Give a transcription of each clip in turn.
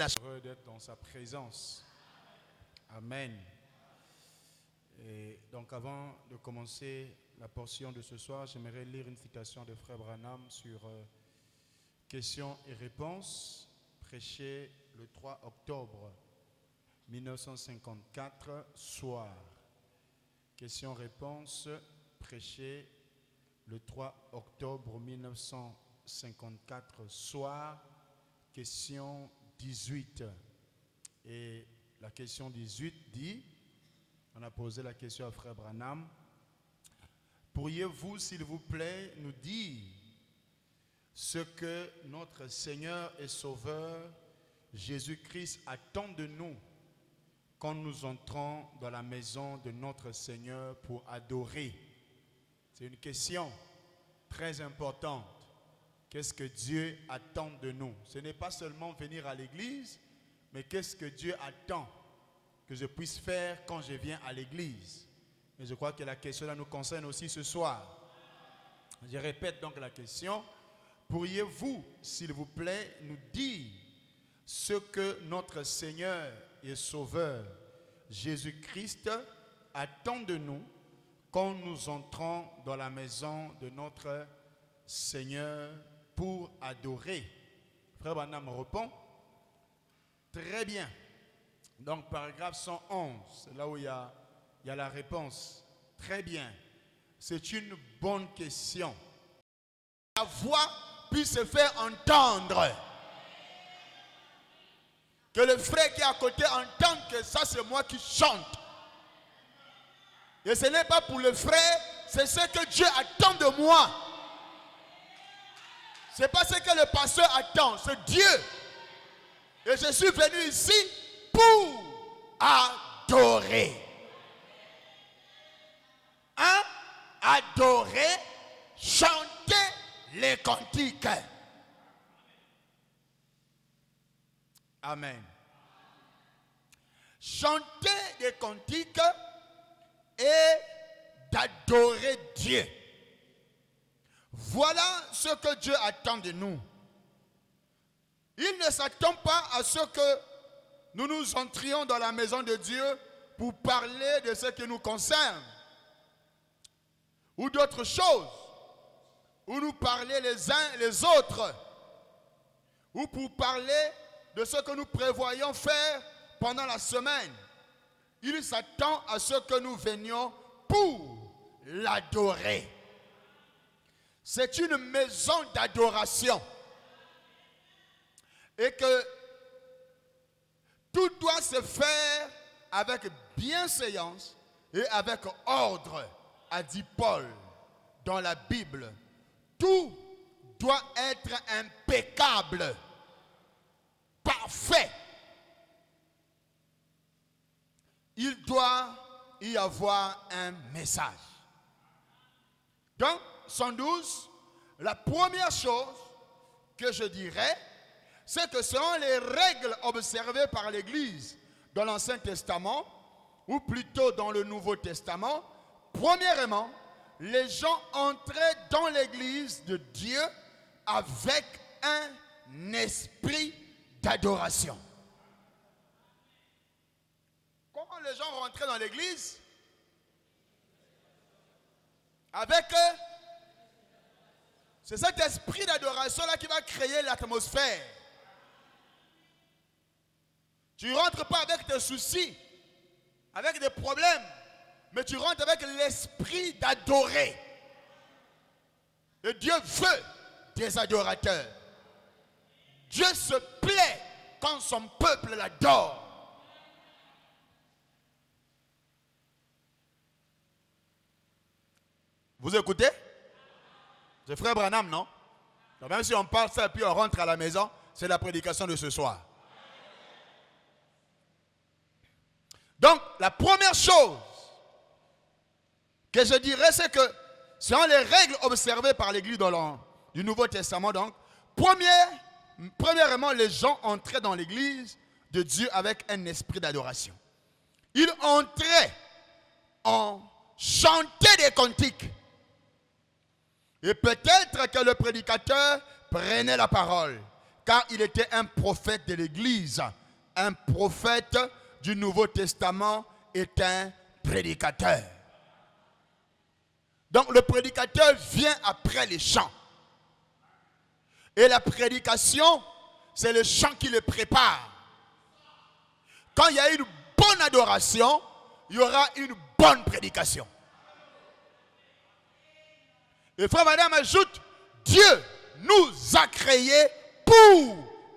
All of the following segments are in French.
la... Heureux d'être dans sa présence. Amen. Et donc avant de commencer la portion de ce soir, j'aimerais lire une citation de Frère Branham sur questions et réponses, prêché le 3 octobre 1954, soir. Questions-réponses, prêché le 3 octobre 1954, soir, question 18. Et la question 18 dit, on a posé la question à Frère Branham, pourriez-vous, s'il vous plaît, nous dire ce que notre Seigneur et Sauveur Jésus-Christ attend de nous quand nous entrons dans la maison de notre Seigneur pour adorer? C'est une question très importante. Qu'est-ce que Dieu attend de nous? Ce n'est pas seulement venir à l'église, mais qu'est-ce que Dieu attend que je puisse faire quand je viens à l'église? Et je crois que la question là nous concerne aussi ce soir. Je répète donc la question. Pourriez-vous, s'il vous plaît, nous dire ce que notre Seigneur et Sauveur Jésus-Christ attend de nous quand nous entrons dans la maison de notre Seigneur pour adorer? Frère Branham répond, très bien. Donc paragraphe 111, c'est là où il y a la réponse. Très bien. C'est une bonne question. La voix puisse se faire entendre. Que le frère qui est à côté entende que ça c'est moi qui chante. Et ce n'est pas pour le frère, c'est ce que Dieu attend de moi. Ce n'est pas ce que le pasteur attend, c'est Dieu. Et je suis venu ici pour adorer. Hein? Adorer, chanter les cantiques. Amen. Chanter des cantiques et d'adorer Dieu. Voilà ce que Dieu attend de nous. Il ne s'attend pas à ce que nous entrions dans la maison de Dieu pour parler de ce qui nous concerne ou d'autres choses, ou nous parler les uns les autres, ou pour parler de ce que nous prévoyons faire pendant la semaine. Il s'attend à ce que nous venions pour l'adorer. C'est une maison d'adoration. Et que tout doit se faire avec bienséance et avec ordre, a dit Paul dans la Bible. Tout doit être impeccable, parfait. Il doit y avoir un message. Donc, 112, la première chose que je dirais, c'est que selon les règles observées par l'Église dans l'Ancien Testament, ou plutôt dans le Nouveau Testament, premièrement, les gens entraient dans l'Église de Dieu avec un esprit d'adoration. Comment les gens rentraient dans l'Église? Avec c'est cet esprit d'adoration-là qui va créer l'atmosphère. Tu ne rentres pas avec tes soucis, avec des problèmes, mais tu rentres avec l'esprit d'adorer. Et Dieu veut des adorateurs. Dieu se plaît quand son peuple l'adore. Vous écoutez? C'est Frère Branham, non? Donc même si on parle ça et puis on rentre à la maison, c'est la prédication de ce soir. Donc, la première chose que je dirais, c'est que selon les règles observées par l'Église du Nouveau Testament, donc, premièrement, les gens entraient dans l'Église de Dieu avec un esprit d'adoration. Ils entraient en chantant des cantiques. Et peut-être que le prédicateur prenait la parole. car il était un prophète de l'Église. Un prophète du Nouveau Testament est un prédicateur. Donc le prédicateur vient après les chants. Et la prédication, c'est le chant qui le prépare. Quand il y a une bonne adoration, il y aura une bonne prédication. Et frère, madame ajoute, Dieu nous a créés pour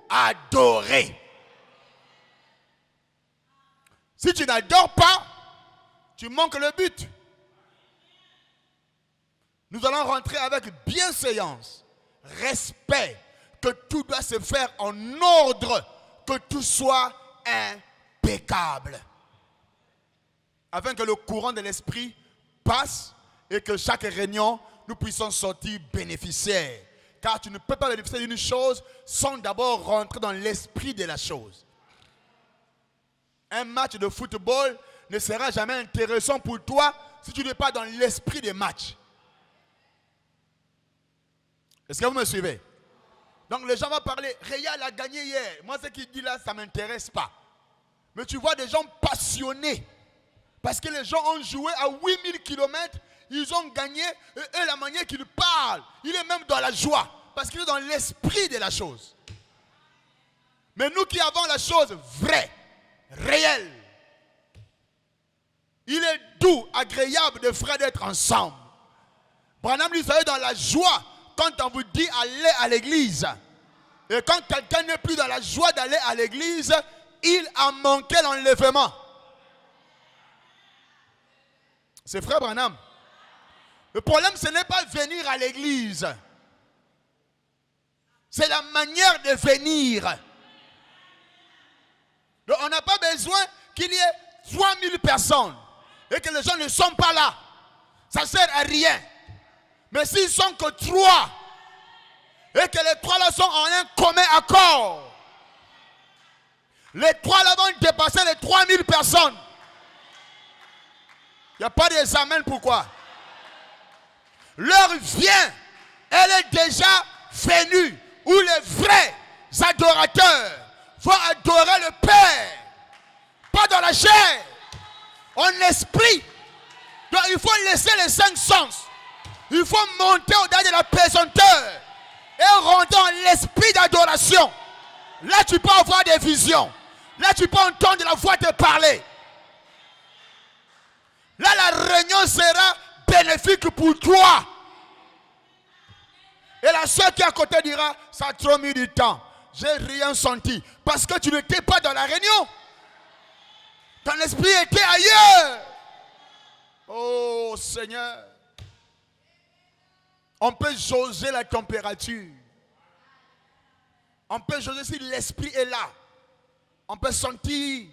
adorer. Si tu n'adores pas, tu manques le but. Nous allons rentrer avec bienséance, respect, que tout doit se faire en ordre, que tout soit impeccable. Afin que le courant de l'esprit passe et que chaque réunion, nous puissions sortir bénéficiaires. Car tu ne peux pas bénéficier d'une chose sans d'abord rentrer dans l'esprit de la chose. Un match de football ne sera jamais intéressant pour toi si tu n'es pas dans l'esprit des matchs. Est-ce que vous me suivez? Donc les gens vont parler, Real a gagné hier. Moi ce qu'il dit là, ça ne m'intéresse pas. Mais tu vois des gens passionnés. Parce que les gens ont joué à 8000 km, ils ont gagné, et eux, la manière qu'ils parlent, il est même dans la joie. Parce qu'il est dans l'esprit de la chose. Mais nous qui avons la chose vraie, réelle, il est doux, agréable de frères d'être ensemble. Branham lui, vous savez, dans la joie, quand on vous dit allez à l'église, et quand quelqu'un n'est plus dans la joie d'aller à l'église, il a manqué l'enlèvement. C'est frère Branham. Le problème, ce n'est pas venir à l'église. C'est la manière de venir. Donc, on n'a pas besoin qu'il y ait 3000 personnes et que les gens ne sont pas là. Ça ne sert à rien. Mais s'ils ne sont que 3 et que les 3 là sont en un commun accord, les 3 là vont dépasser les 3000 personnes. Il n'y a pas d'examen, pourquoi? L'heure vient, elle est déjà venue, où les vrais adorateurs vont adorer le Père, pas dans la chair, en esprit. Donc il faut laisser les 5 sens. Il faut monter au-delà de la pesanteur et rentrer dans l'esprit d'adoration. Là tu peux avoir des visions. Là tu peux entendre la voix te parler. Là la réunion sera bénéfique pour toi. Et la soeur qui est à côté dira, ça a trop mis du temps. J'ai rien senti. Parce que tu n'étais pas dans la réunion. Ton esprit était ailleurs. Oh Seigneur. On peut jauger la température. On peut jauger si l'esprit est là. On peut sentir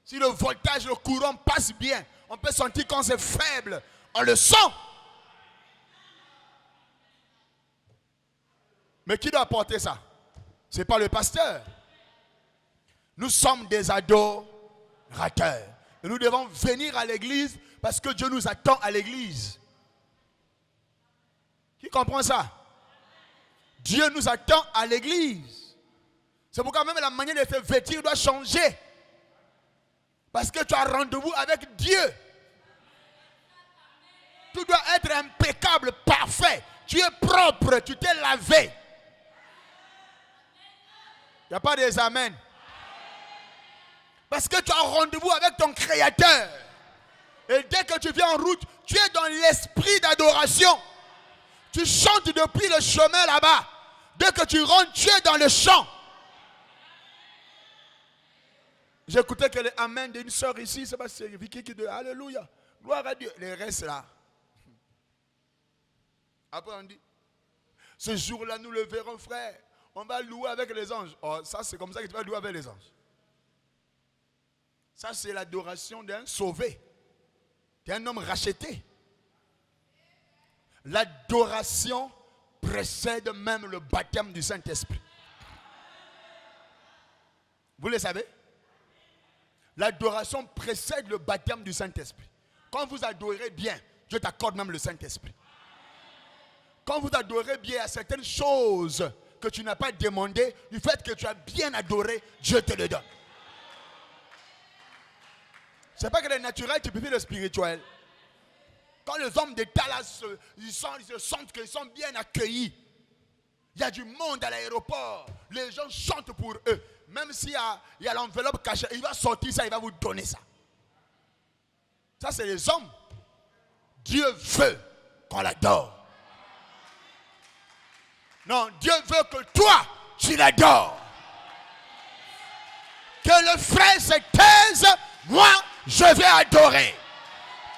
si le voltage, le courant passe bien. On peut sentir quand c'est faible. On le sent. Mais qui doit apporter ça? Ce n'est pas le pasteur. Nous sommes des adorateurs. Et nous devons venir à l'église parce que Dieu nous attend à l'église. Qui comprend ça? Dieu nous attend à l'église. C'est pourquoi même la manière de se vêtir doit changer. Parce que tu as rendez-vous avec Dieu. Tu dois être impeccable, parfait. Tu es propre, tu t'es lavé. Il n'y a pas des amens. Parce que tu as rendez-vous avec ton Créateur. Et dès que tu viens en route, tu es dans l'esprit d'adoration. Tu chantes depuis le chemin là-bas. Dès que tu rentres, tu es dans le chant. J'écoutais que les amen d'une soeur ici, c'est pas Vicky qui dit Alléluia, gloire à Dieu. Les restes là. Après on dit, ce jour-là nous le verrons frère. On va louer avec les anges. Oh, ça c'est comme ça que tu vas louer avec les anges. Ça c'est l'adoration d'un sauvé. D'un homme racheté. L'adoration précède même le baptême du Saint-Esprit. Vous le savez? L'adoration précède le baptême du Saint-Esprit. Quand vous adorez bien, Dieu t'accorde même le Saint-Esprit. Quand vous adorez bien à certaines choses, que tu n'as pas demandé, du fait que tu as bien adoré, Dieu te le donne. C'est pas que le naturel, tu peux faire le spirituel. Quand les hommes d'État là, ils se sentent qu'ils sont bien accueillis. Il y a du monde à l'aéroport. Les gens chantent pour eux. Même s'il y a l'enveloppe cachée, il va sortir ça, il va vous donner ça. Ça, c'est les hommes. Dieu veut qu'on l'adore. Non, Dieu veut que toi, tu l'adores. Que le frère se taise, moi, je vais adorer.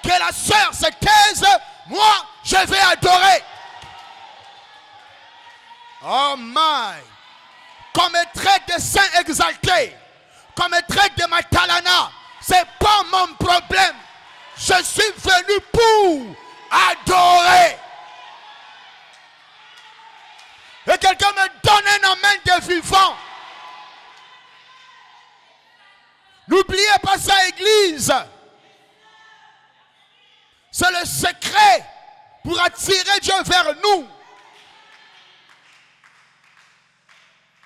Que la sœur se taise, moi, je vais adorer. Oh my! Qu'on me traite de saint exalté, qu'on me traite de matalana, c'est pas mon problème. Je suis venu pour adorer. Et quelqu'un me donne un amen de vivant. N'oubliez pas ça, Église. C'est le secret pour attirer Dieu vers nous.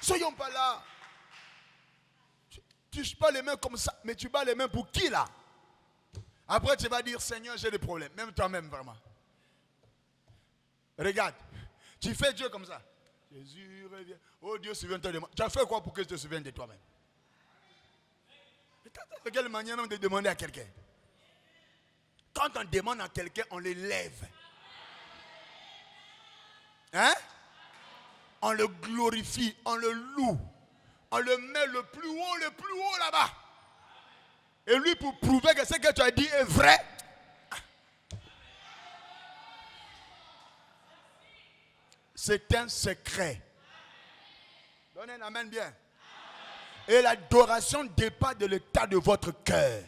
Soyons pas là. Tu ne bats les mains comme ça, mais tu bats les mains pour qui là? Après tu vas dire, Seigneur, j'ai des problèmes. Même toi-même, vraiment. Regarde, tu fais Dieu comme ça. Jésus revient. Oh Dieu, souviens-toi de moi. Tu as fait quoi pour que je te souvienne de toi-même? De quelle manière on te demande à quelqu'un? Quand on demande à quelqu'un, on l'élève. Hein? On le glorifie, on le loue. On le met le plus haut là-bas. Et lui, pour prouver que ce que tu as dit est vrai, c'est un secret. Donnez un amen bien. Et l'adoration dépend de l'état de votre cœur.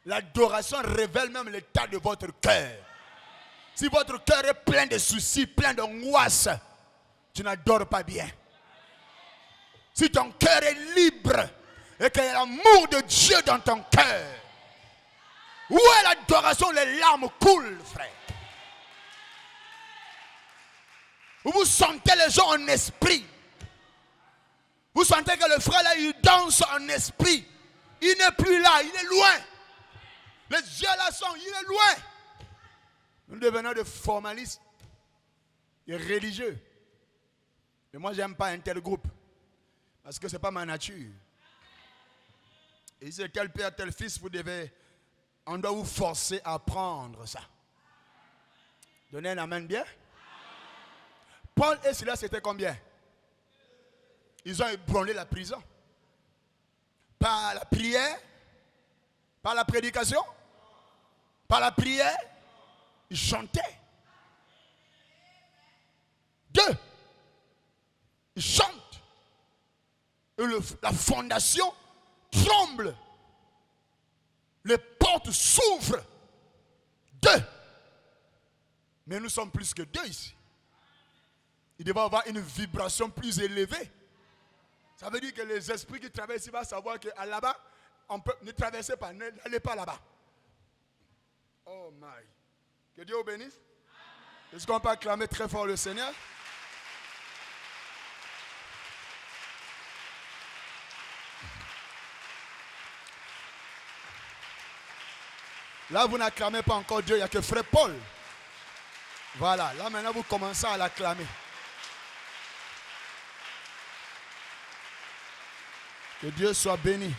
L'adoration révèle même l'état de votre cœur. Si votre cœur est plein de soucis, plein d'angoisse, tu n'adores pas bien. Si ton cœur est libre et qu'il y a l'amour de Dieu dans ton cœur, où est l'adoration? Les larmes coulent, frère. Vous sentez les gens en esprit. Vous sentez que le frère là, il danse en esprit. Il n'est plus là, il est loin. Les yeux là sont, il est loin. Nous devenons des formalistes, des religieux. Et moi, je n'aime pas un tel groupe. Parce que ce n'est pas ma nature. Et si c'est tel père, tel fils, on doit vous forcer à prendre ça. Donnez un amen bien. Paul et Silas, c'était combien? Ils ont ébranlé la prison. Par la prière, par la prédication, par la prière, ils chantaient. Deux, ils chantent. Et la fondation tremble. Les portes s'ouvrent. Deux. Mais nous sommes plus que deux ici. Il devait avoir une vibration plus élevée. Ça veut dire que les esprits qui traversent ici vont savoir que là-bas, ne traversez pas, n'allez pas là-bas. Oh my. Que Dieu vous bénisse. Est-ce qu'on peut acclamer très fort le Seigneur? Là, vous n'acclamez pas encore Dieu, il n'y a que frère Paul. Voilà, là maintenant vous commencez à l'acclamer. Que Dieu soit béni.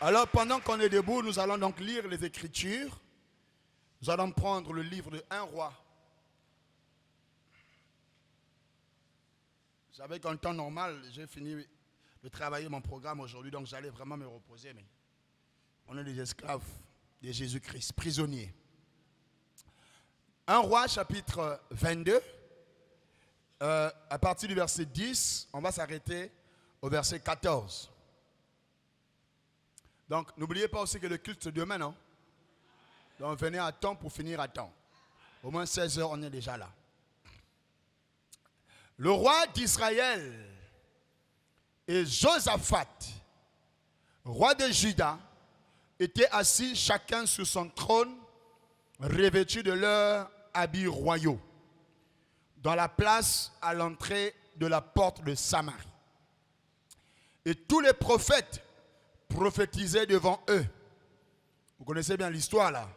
Alors pendant qu'on est debout, nous allons donc lire les Écritures. Nous allons prendre le livre de 1 Roi. Vous savez qu'en temps normal, j'ai fini de travailler mon programme aujourd'hui, donc j'allais vraiment me reposer. Mais on est des esclaves de Jésus-Christ, prisonniers. 1 Roi, chapitre 22. À partir du verset 10, on va s'arrêter au verset 14. Donc, n'oubliez pas aussi que le culte c'est demain, non? Donc, venez à temps pour finir à temps. Au moins 16 heures, on est déjà là. Le roi d'Israël et Josaphat, roi de Juda, étaient assis chacun sur son trône, revêtus de leurs habits royaux dans la place à l'entrée de la porte de Samarie. Et tous les prophètes prophétisaient devant eux. Vous connaissez bien l'histoire là.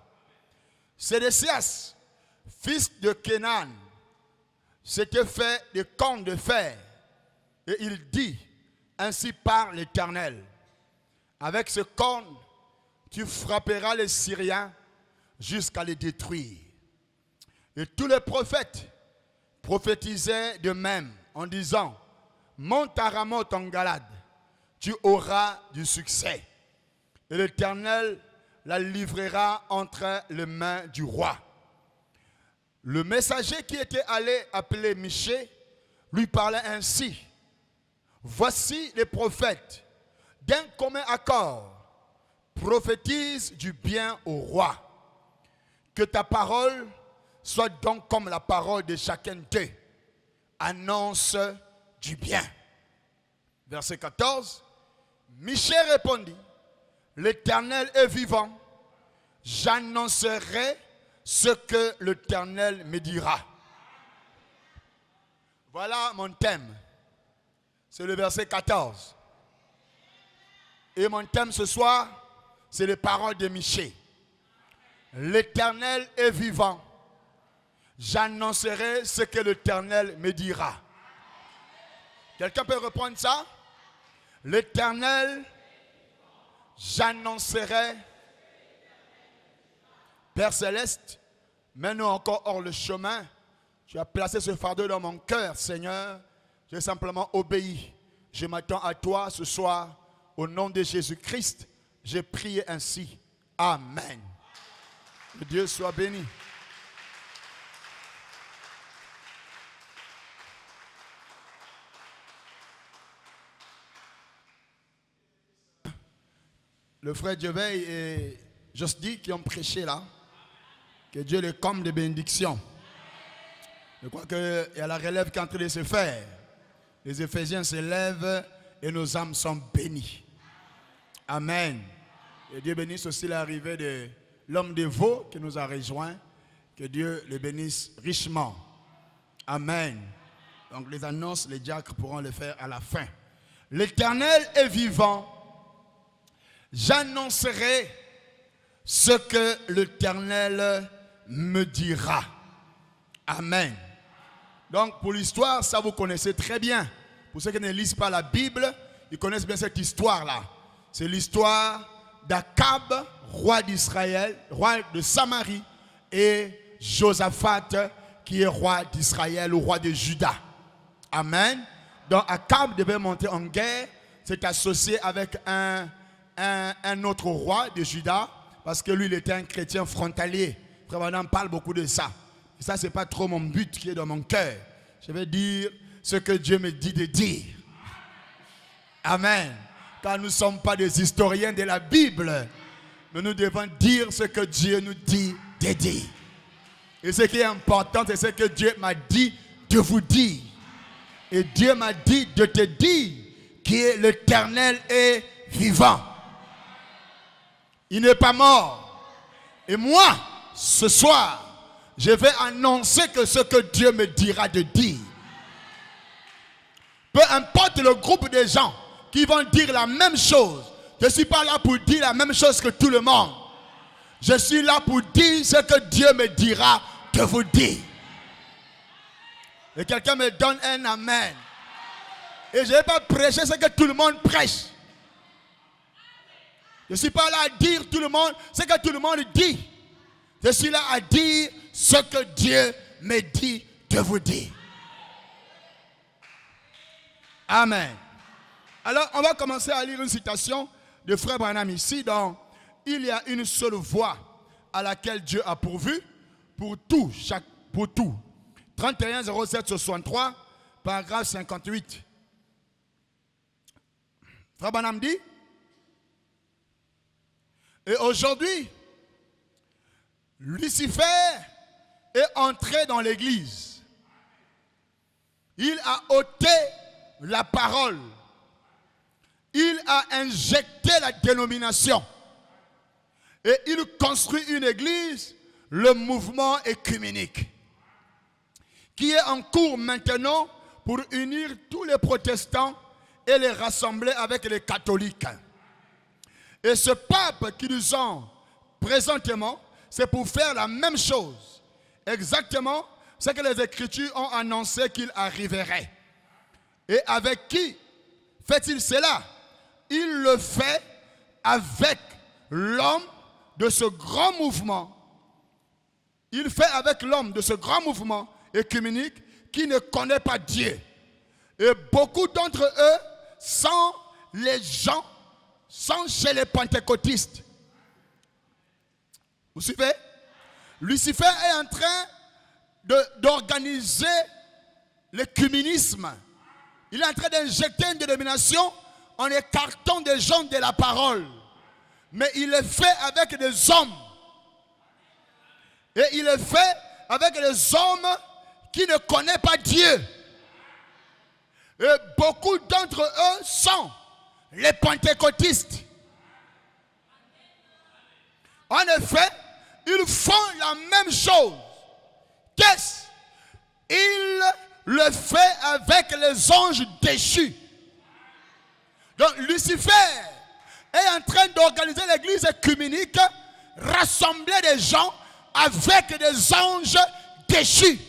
Sédécias, fils de Kénan, s'était fait des cornes de fer. Et il dit, ainsi parle l'Éternel, avec ce corne, tu frapperas les Syriens jusqu'à les détruire. Et tous les prophètes prophétisaient de même en disant, monte à Ramoth en Galade, tu auras du succès. Et l'Éternel la livrera entre les mains du roi. Le messager qui était allé appeler Michée lui parlait ainsi. Voici les prophètes, d'un commun accord, prophétisent du bien au roi. Que ta parole soit donc comme la parole de chacun d'eux. Annonce du bien. Verset 14. Michée répondit, l'Éternel est vivant. J'annoncerai ce que l'Éternel me dira. Voilà mon thème. C'est le verset 14. Et mon thème ce soir, c'est les paroles de Michée. L'Éternel est vivant. J'annoncerai ce que l'Éternel me dira. Quelqu'un peut reprendre ça? L'Éternel, j'annoncerai. Père Céleste, mets-nous encore hors le chemin. Tu as placé ce fardeau dans mon cœur, Seigneur. J'ai simplement obéi. Je m'attends à toi ce soir. Au nom de Jésus-Christ, j'ai prié ainsi. Amen. Que Dieu soit béni. Le frère Djeveil et Josdi qui ont prêché là. Que Dieu les comble de bénédictions. Je crois qu'il y a la relève qui est en train de se faire. Les Éphésiens se lèvent et nos âmes sont bénies. Amen. Et Dieu bénisse aussi l'arrivée de l'homme de Vaux qui nous a rejoints. Que Dieu les bénisse richement. Amen. Donc les annonces, les diacres pourront le faire à la fin. L'Éternel est vivant. J'annoncerai ce que l'Éternel me dira. Amen. Donc pour l'histoire, ça vous connaissez très bien. Pour ceux qui ne lisent pas la Bible, ils connaissent bien cette histoire-là. C'est l'histoire d'Akab, roi d'Israël, roi de Samarie, et Josaphat, qui est roi d'Israël ou roi de Juda. Amen. Donc Akab devait monter en guerre, s'est associé avec un autre roi de Juda, parce que lui, il était un chrétien frontalier. Frère Madame parle beaucoup de ça. Et ça, ce n'est pas trop mon but qui est dans mon cœur. Je vais dire ce que Dieu me dit de dire. Amen. Car nous ne sommes pas des historiens de la Bible, mais nous devons dire ce que Dieu nous dit de dire. Et ce qui est important, c'est ce que Dieu m'a dit de vous dire. Et Dieu m'a dit de te dire que l'Éternel est vivant. Il n'est pas mort. Et moi, ce soir, je vais annoncer que ce que Dieu me dira de dire. Peu importe le groupe de gens qui vont dire la même chose. Je ne suis pas là pour dire la même chose que tout le monde. Je suis là pour dire ce que Dieu me dira de vous dire. Et quelqu'un me donne un amen. Et je ne vais pas prêcher ce que tout le monde prêche. Je ne suis pas là à dire tout le monde ce que tout le monde dit. Je suis là à dire ce que Dieu me dit de vous dire. Amen. Alors, on va commencer à lire une citation de Frère Branham ici. Dans il y a une seule voie à laquelle Dieu a pourvu pour tout. 31 07 63, paragraphe 58. Frère Branham dit, et aujourd'hui, Lucifer est entré dans l'église. Il a ôté la parole. Il a injecté la dénomination. Et il construit une église le mouvement œcuménique qui est en cours maintenant pour unir tous les protestants et les rassembler avec les catholiques. Et ce pape qui nous ont présentement, c'est pour faire la même chose. Exactement ce que les Écritures ont annoncé qu'il arriverait. Et avec qui fait-il cela? Il le fait avec l'homme de ce grand mouvement. Il fait avec l'homme de ce grand mouvement œcuménique qui ne connaît pas Dieu. Et beaucoup d'entre eux sont les gens, sont chez les pentecôtistes. Vous suivez? Lucifer est en train d'organiser l'œcuménisme. Il est en train d'injecter une dénomination en écartant des gens de la parole. Mais il est fait avec des hommes. Et il est fait avec des hommes qui ne connaissent pas Dieu. Et beaucoup d'entre eux sont les pentecôtistes. En effet, ils font la même chose. Qu'est-ce? Ils le font avec les anges déchus. Donc Lucifer est en train d'organiser l'église œcuménique, rassembler des gens avec des anges déchus.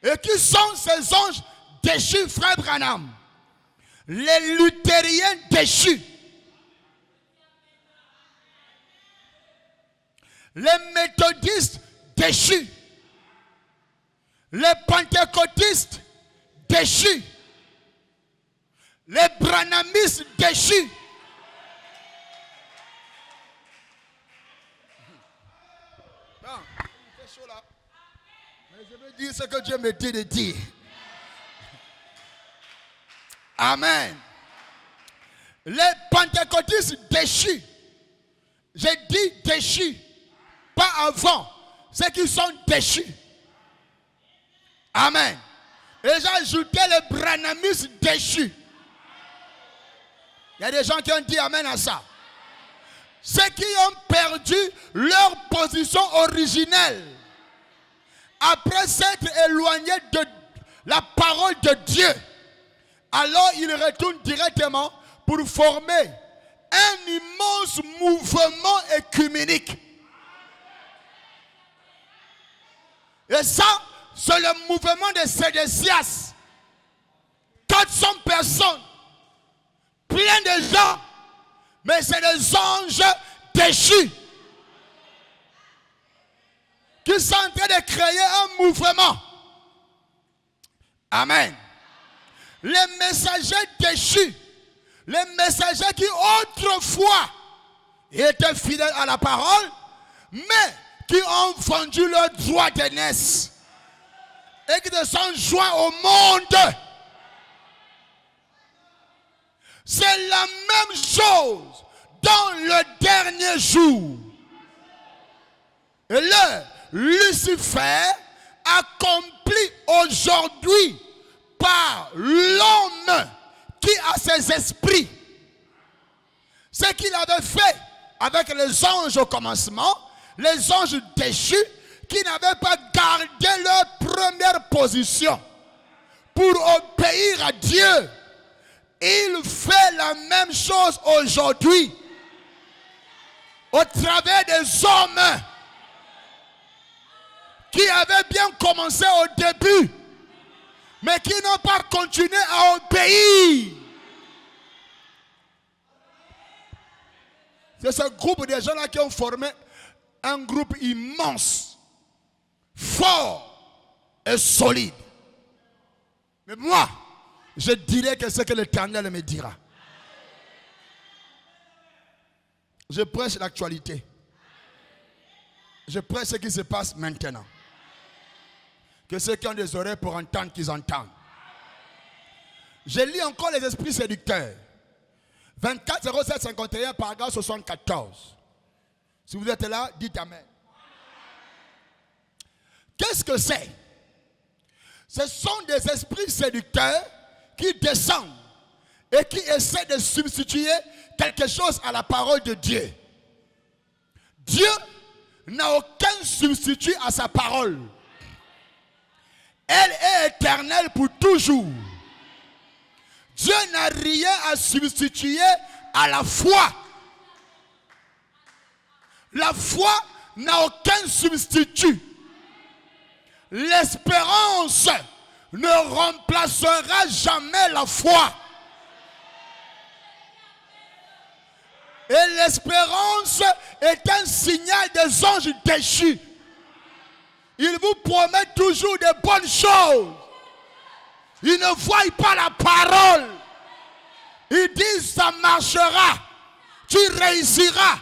Et qui sont ces anges déchus, frère Branham? Les luthériens déchus. Les méthodistes déchus. Les pentecôtistes déchus. Les branhamistes déchus. Bon, il fait chaud là. Mais je veux dire ce que Dieu me dit de dire. Amen. Les pentecôtistes déchus. J'ai dit déchus. Pas avant. C'est qu'ils sont déchus. Amen. Et j'ai ajouté les branhamistes déchus. Il y a des gens qui ont dit amen à ça. Ceux qui ont perdu leur position originelle après s'être éloignés de la parole de Dieu, alors ils retournent directement pour former un immense mouvement œcuménique. Et ça, c'est le mouvement de Sédécias. 400 personnes, plein de gens, mais c'est des anges déchus qui sont en train de créer un mouvement. Amen. Les messagers déchus, les messagers qui autrefois étaient fidèles à la parole, mais qui ont vendu leur droit d'aînesse et qui se sont joints au monde. C'est la même chose dans le dernier jour. Et là, Lucifer accomplit aujourd'hui par l'homme qui a ses esprits ce qu'il avait fait avec les anges au commencement, les anges déchus qui n'avaient pas gardé leur première position pour obéir à Dieu. Il fait la même chose aujourd'hui au travers des hommes qui avaient bien commencé au début mais qui n'ont pas continué à obéir. C'est ce groupe de gens-là qui ont formé un groupe immense, fort et solide. Mais moi, je dirais que c'est ce que l'Éternel me dira. Je prêche l'actualité. Je prêche ce qui se passe maintenant. Que ceux qui ont des oreilles pour entendre, qu'ils entendent. Je lis encore les esprits séducteurs. 24 07 51 paragraphe 74. Si vous êtes là, dites amen. Qu'est-ce que c'est? Ce sont des esprits séducteurs qui descendent et qui essaient de substituer quelque chose à la parole de Dieu. Dieu n'a aucun substitut à sa parole. Elle est éternelle pour toujours. Dieu n'a rien à substituer à la foi. La foi n'a aucun substitut. L'espérance ne remplacera jamais la foi. Et l'espérance est un signal des anges déchus. Ils vous promettent toujours de bonnes choses. Ils ne voient pas la parole. Ils disent ça marchera. Tu réussiras.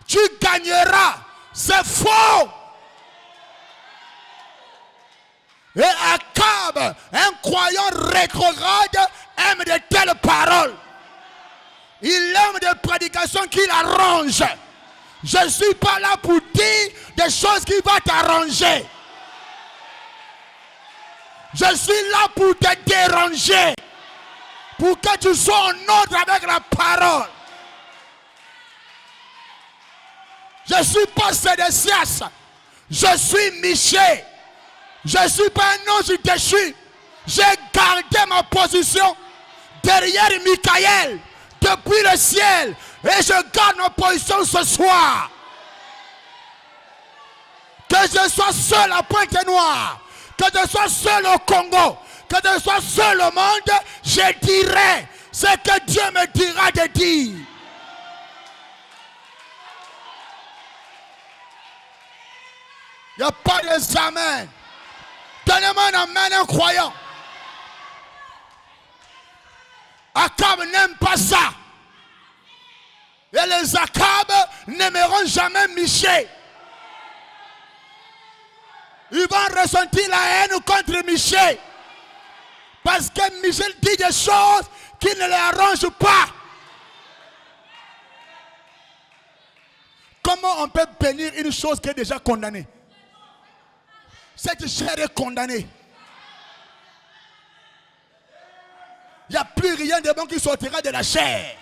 Tu gagneras. C'est faux. Et Akab, un croyant rétrograde, aime de telles paroles. Il aime des prédications qui l'arrangent. Je ne suis pas là pour dire des choses qui vont t'arranger. Je suis là pour te déranger. Pour que tu sois en ordre avec la parole. Je ne suis pas Sédécias. Je suis Michée. Je ne suis pas un ange déchu. J'ai gardé ma position derrière Michael depuis le ciel. Et je garde ma position ce soir. Que je sois seul à Pointe-Noire. Que je sois seul au Congo. Que je sois seul au monde. Je dirai ce que Dieu me dira de dire. Il n'y a pas d'examen. Donnez-moi un amen, un croyant. Akab n'aime pas ça. Et les Akab n'aimeront jamais Michée. Ils vont ressentir la haine contre Michée. Parce que Michée dit des choses qui ne les arrangent pas. Comment on peut bénir une chose qui est déjà condamnée? Cette chair est condamnée. Il n'y a plus rien de bon qui sortira de la chair.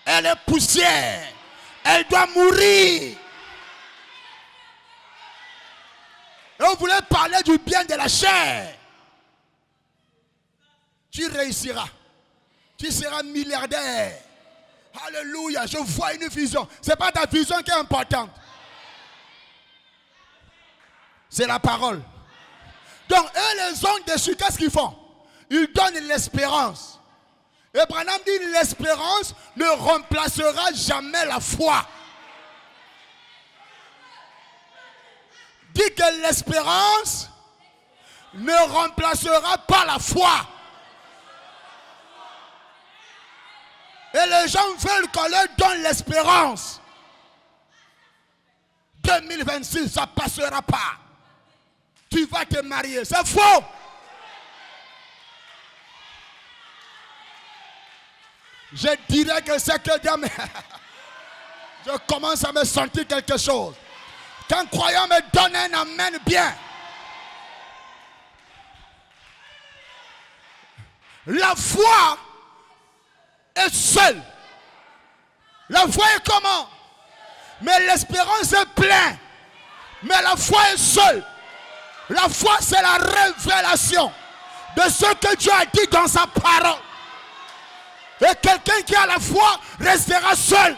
Elle est poussière. Elle doit mourir. Et on voulait parler du bien de la chair. Tu réussiras. Tu seras milliardaire. Alléluia. Je vois une vision. Ce n'est pas ta vision qui est importante. C'est la parole. Donc, eux, les hommes dessus, qu'est-ce qu'ils font? Ils donnent l'espérance. Et Branham dit l'espérance ne remplacera jamais la foi. Dit que l'espérance ne remplacera pas la foi. Et les gens veulent qu'on leur donne l'espérance. 2026, ça ne passera pas. Tu vas te marier. C'est faux. Je dirais que c'est que Dieu me... Je commence à me sentir quelque chose. Qu'un croyant me donne un amen bien. La foi est seule. La foi est comment? Mais l'espérance est pleine. Mais la foi est seule. La foi, c'est la révélation de ce que Dieu a dit dans sa parole. Et quelqu'un qui a la foi restera seul.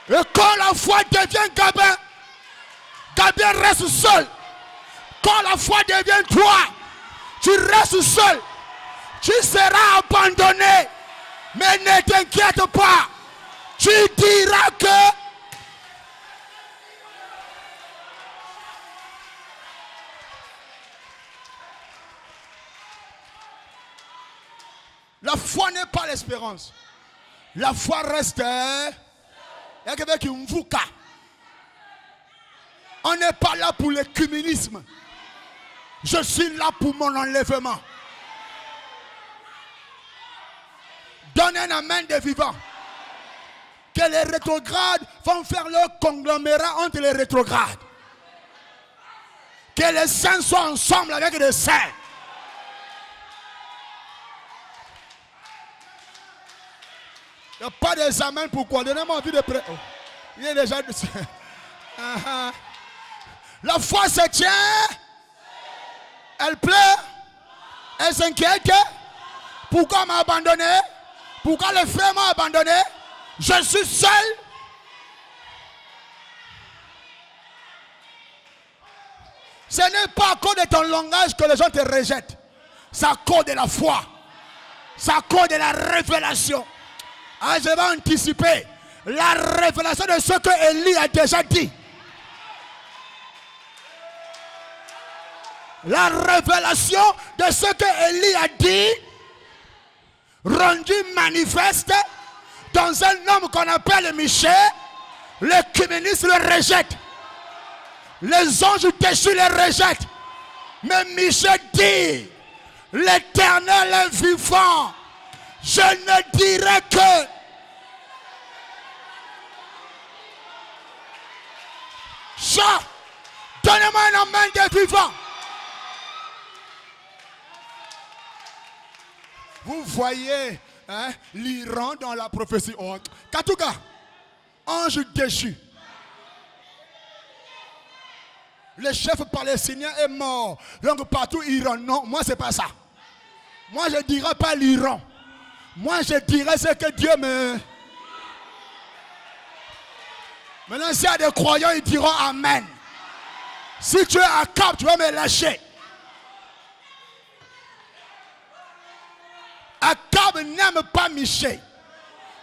Et quand la foi devient Gabin, Gabin reste seul. Quand la foi devient toi, tu restes seul. Tu seras abandonné. Mais ne t'inquiète pas. Tu diras que la foi n'est pas l'espérance. La foi reste. On n'est pas là pour l'écuménisme. Je suis là pour mon enlèvement. Donne un amen des vivants. Que les rétrogrades vont faire leur conglomérat entre les rétrogrades. Que les saints soient ensemble avec les saints. Il n'y a pas d'examen. Pourquoi? Donnez-moi envie de prêter. Il est déjà... La foi se tient. Elle pleure. Elle s'inquiète. Pourquoi m'a abandonné? Pourquoi le frère m'a abandonné? Je suis seul. Ce n'est pas à cause de ton langage que les gens te rejettent. C'est à cause de la foi. C'est à cause de la révélation. Ah, je vais anticiper la révélation de ce que Élie a déjà dit. La révélation de ce que Élie a dit, rendu manifeste dans un homme qu'on appelle Michée. L'écuménisme le rejette. Les anges déchus les rejettent. Mais Michée dit, l'Éternel est vivant. Je ne dirai que... Ça, donnez-moi un amen de vivant. Vous voyez l'Iran dans la prophétie. Oh, Katouka, ange déchu. Le chef palestinien est mort. Donc partout Iran. Non, moi c'est pas ça. Moi je ne dirai pas l'Iran. Moi je dirai ce que Dieu me... Maintenant s'il y a des croyants, ils diront Amen. Si tu es à Cap, tu vas me lâcher. Akab n'aime pas Michée,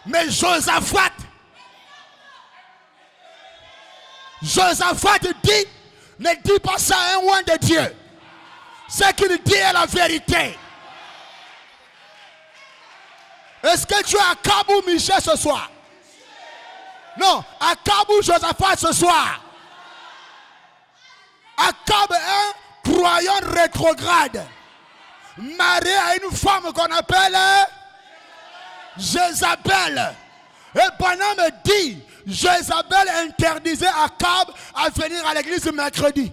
mais Josaphat dit, ne dis pas ça à un roi de Dieu. Ce qu'il dit est la vérité. Est-ce que tu es Akab ou Michée ce soir? Non, Akab ou Josaphat ce soir. Akab est un croyant rétrograde, marié à une femme qu'on appelle Jézabel. Et Branham me dit, Jézabel interdisait Akab à venir à l'église mercredi.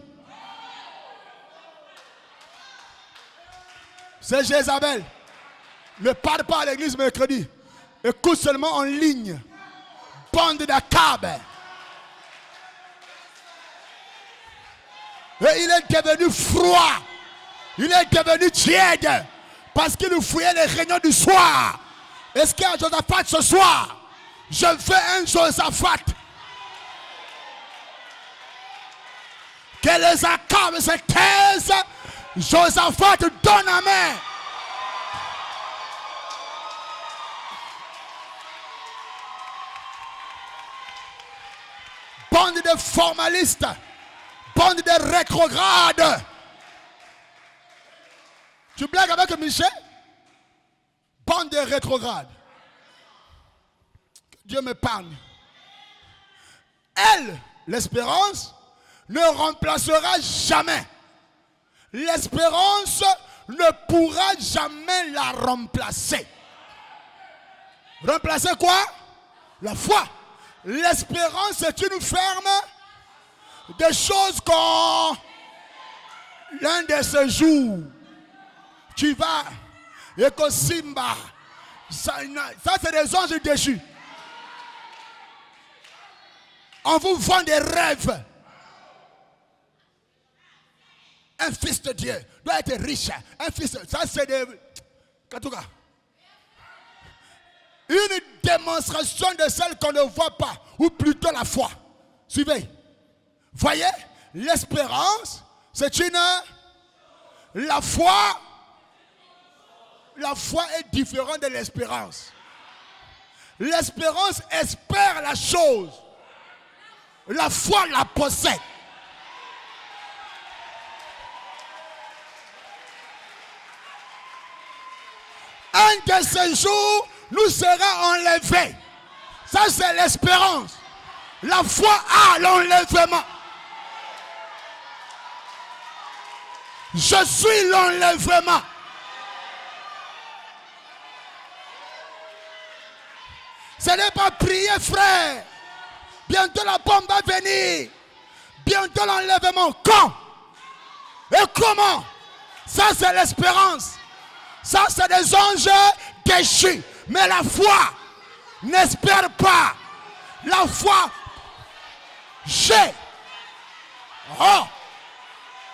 C'est Jézabel. Ne parle pas à l'église mercredi. Écoute seulement en ligne. Bande d'Akab. Et il est devenu froid. Il est devenu tiède. Parce qu'il fouillait les réunions du soir. Est-ce qu'il y a un Josaphat ce soir? Je veux un Josaphat. Que les Akab se taisent. Josaphat donne la main. Bande de formalistes. Bande de rétrogrades. Tu blagues avec Michel? Bande de rétrogrades. Dieu me parle. Elle, l'espérance, ne remplacera jamais. L'espérance ne pourra jamais la remplacer. Remplacer quoi? La foi. L'espérance est une ferme des choses qu'on... L'un de ces jours, tu vas, et que Simba, ça c'est des anges déchus. On vous vend des rêves. Un fils de Dieu doit être riche. Un fils de... Ça c'est des... Katouka. Une démonstration de celle qu'on ne voit pas. Ou plutôt la foi. Suivez. Voyez, l'espérance, c'est une... La foi est différente de l'espérance. L'espérance espère la chose. La foi la possède. Un de ces jours, nous serons enlevés. Ça, c'est l'espérance. La foi a l'enlèvement. Je suis l'enlèvement. Ce n'est pas prier, frère. Bientôt la bombe va venir. Bientôt l'enlèvement. Quand? Et comment? Ça, c'est l'espérance. Ça, c'est des anges déchus. Mais la foi N'espère pas. La foi, j'ai. Oh,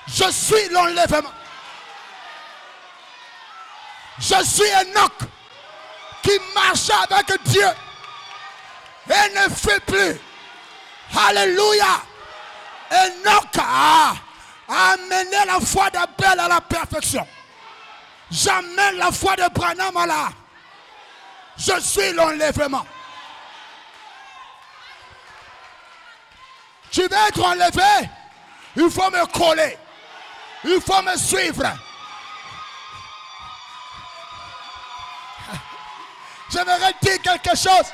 je suis l'enlèvement. Je suis Enoch qui marchait avec Dieu et ne fait plus. Alléluia. Enoch a amené la foi d'Abel à la perfection. J'amène la foi de Branham à la. Je suis l'enlèvement. Tu veux être enlevé? Il faut me coller. Il faut me suivre. J'aimerais dire quelque chose.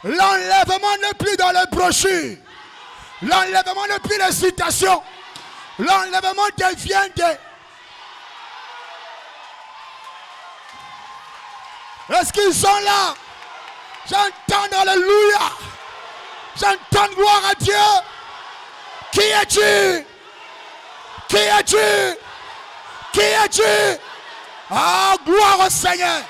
L'enlèvement n'est plus dans les brochures. L'enlèvement n'est plus les citations. L'enlèvement devient des... Est-ce qu'ils sont là? J'entends alléluia. J'entends gloire à Dieu. Qui es-tu? Qui es-tu? Qui es-tu? Ah, gloire au Seigneur.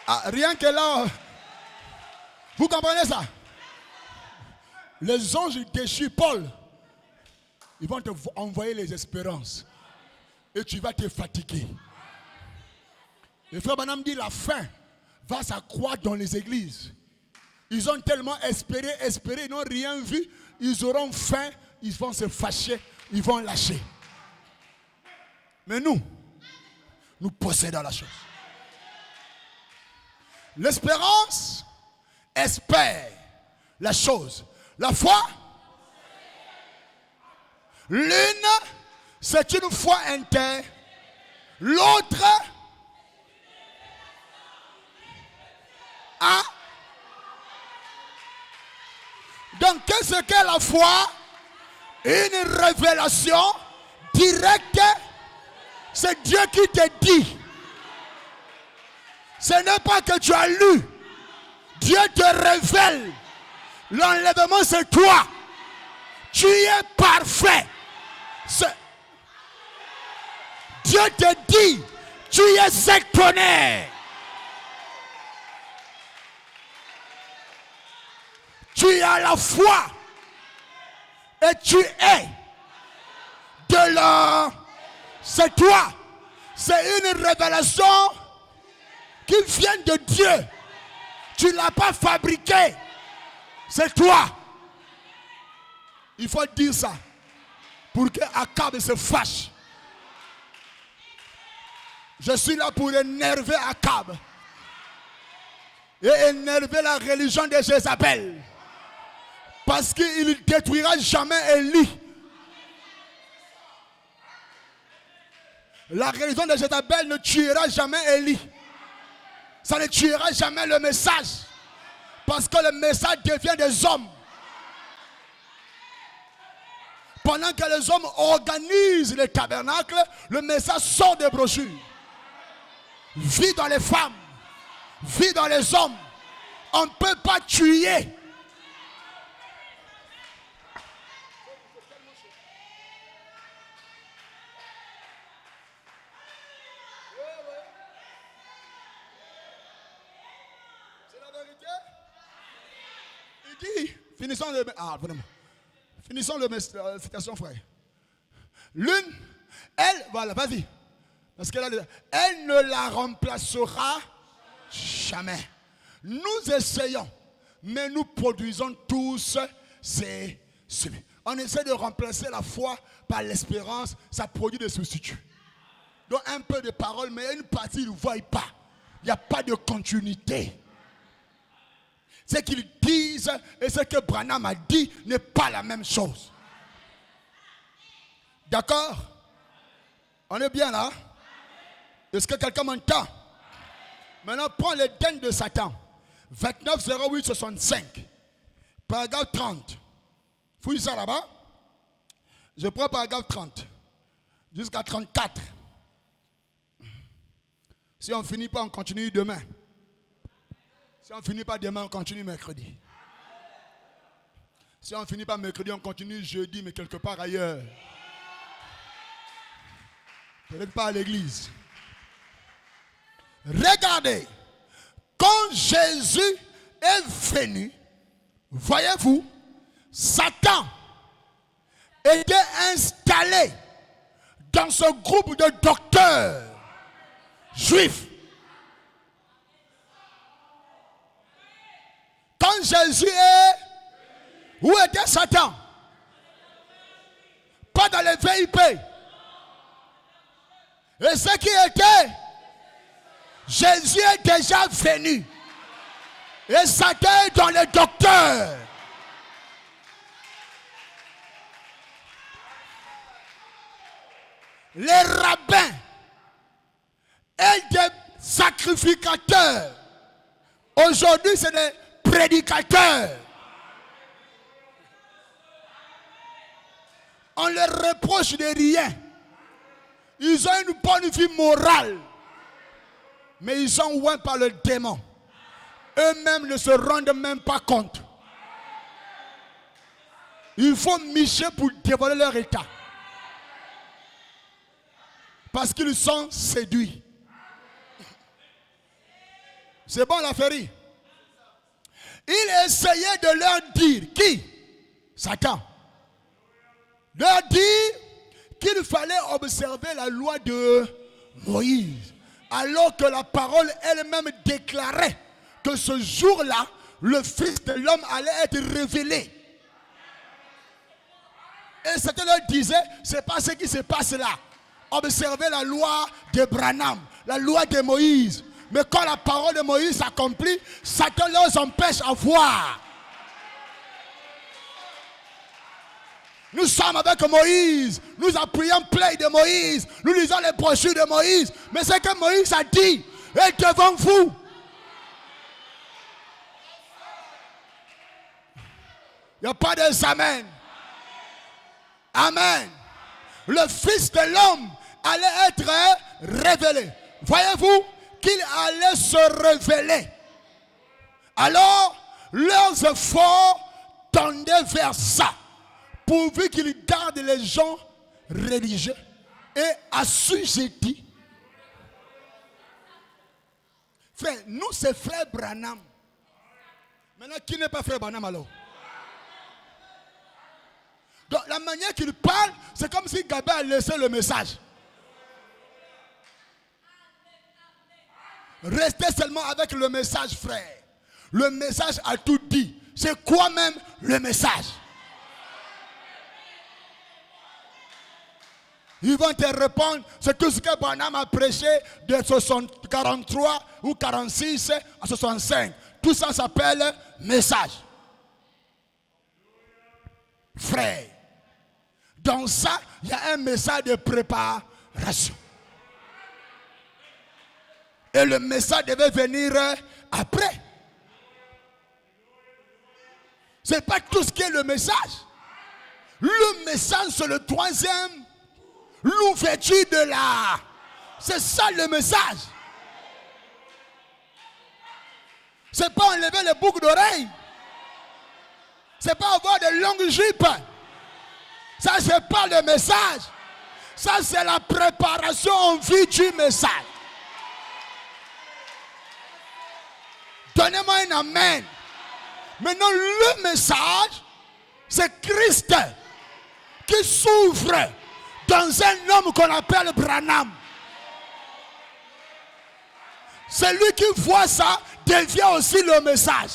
Ah, rien que là, vous comprenez ça? Les anges déchirent Paul. Ils vont te envoyer les espérances. Et tu vas te fatiguer. Le frère Branham dit la faim va s'accroître dans les églises. Ils ont tellement espéré, ils n'ont rien vu. Ils auront faim, ils vont se fâcher, ils vont lâcher. Mais nous possédons la chose. L'espérance espère la chose. La foi, l'une, c'est une foi interne. L'autre, a. Donc, qu'est-ce qu'est la foi? Une révélation directe. C'est Dieu qui te dit. Ce n'est pas que tu as lu. Dieu te révèle. L'enlèvement, c'est toi. Tu es parfait. Dieu te dit, tu es sectionnaire. Tu as la foi. Et tu es de la... C'est toi. C'est une révélation qui vient de Dieu. Tu ne l'as pas fabriqué. C'est toi. Il faut dire ça pour que Akab se fâche. Je suis là pour énerver Akab et énerver la religion de Jézabel, parce qu'il ne détruira jamais Élie. La religion de Jézabel ne tuera jamais Élie. Ça ne tuera jamais le message, parce que le message devient des hommes. Pendant que les hommes organisent les tabernacles, le message sort des brochures. Vit dans les femmes, vit dans les hommes. On ne peut pas tuer. C'est la vérité. Il dit, finissons le... Ah, vraiment. Finissons la citation, frère. L'une, elle, voilà, vas-y. Parce qu'elle elle ne la remplacera jamais. Nous essayons, mais nous produisons tous ces... On essaie de remplacer la foi par l'espérance, ça produit des substituts. Donc un peu de parole, mais une partie, ils ne voient pas. Il n'y a pas de continuité. Ce qu'ils disent et ce que Branham a dit n'est pas la même chose. D'accord? On est bien là? Est-ce que quelqu'un m'entend? Maintenant, prends les dents de Satan. 29 08 65. Paragraphe 30. Fouille ça là-bas. Je prends paragraphe 30. Jusqu'à 34. Si on ne finit pas, on continue demain. Si on ne finit pas demain, on continue mercredi. Si on ne finit pas mercredi, on continue jeudi, mais quelque part ailleurs. Peut-être pas à l'église. Regardez, quand Jésus est venu, voyez-vous, Satan était installé dans ce groupe de docteurs juifs. Quand Jésus est... Où était Satan? Pas dans les VIP. Et ce qui était... Jésus est déjà venu. Et Satan est dans les docteurs. Les rabbins et des sacrificateurs. Aujourd'hui, c'est des prédicateurs. On leur reproche de rien. Ils ont une bonne vie morale. Mais ils sont ouïs par le démon. Eux-mêmes ne se rendent même pas compte. Il faut micher pour dévoiler leur état. Parce qu'ils sont séduits. C'est bon la féerie. Il essayait de leur dire, qui? Satan. Leur dire qu'il fallait observer la loi de Moïse. Alors que la parole elle-même déclarait que ce jour-là, le Fils de l'homme allait être révélé. Et Satan leur disait, c'est pas ce qui se passe là. Observez la loi d'Abraham, la loi de Moïse. Mais quand la parole de Moïse s'accomplit, Satan leur empêche à voir. Nous sommes avec Moïse, nous appuyons play de Moïse, nous lisons les brochures de Moïse. Mais ce que Moïse a dit est devant vous. Il n'y a pas d'examen. Amen. Le Fils de l'homme allait être révélé. Voyez-vous qu'il allait se révéler. Alors, leurs efforts tendaient vers ça. Pourvu qu'ils gardent les gens religieux et assujettis. Frère, nous c'est frère Branham. Maintenant, qui n'est pas frère Branham alors? Donc la manière qu'il parle, c'est comme si Gabriel a laissé le message. Restez seulement avec le message, frère. Le message a tout dit. C'est quoi même le message? Ils vont te répondre, c'est tout ce que Branham a prêché de 43 ou 46 à 65. Tout ça s'appelle message. Frère, dans ça, il y a un message de préparation. Et le message devait venir après. Ce n'est pas tout ce qui est le message. Le message, c'est le troisième. L'ouverture de la... C'est ça le message. C'est pas enlever les boucles d'oreilles. C'est pas avoir de longues jupes. Ça, c'est pas le message. Ça, c'est la préparation en vue du message. Donnez-moi un amen. Maintenant, le message, c'est Christ qui s'ouvre dans un homme qu'on appelle Branham. Celui qui voit ça devient aussi le message.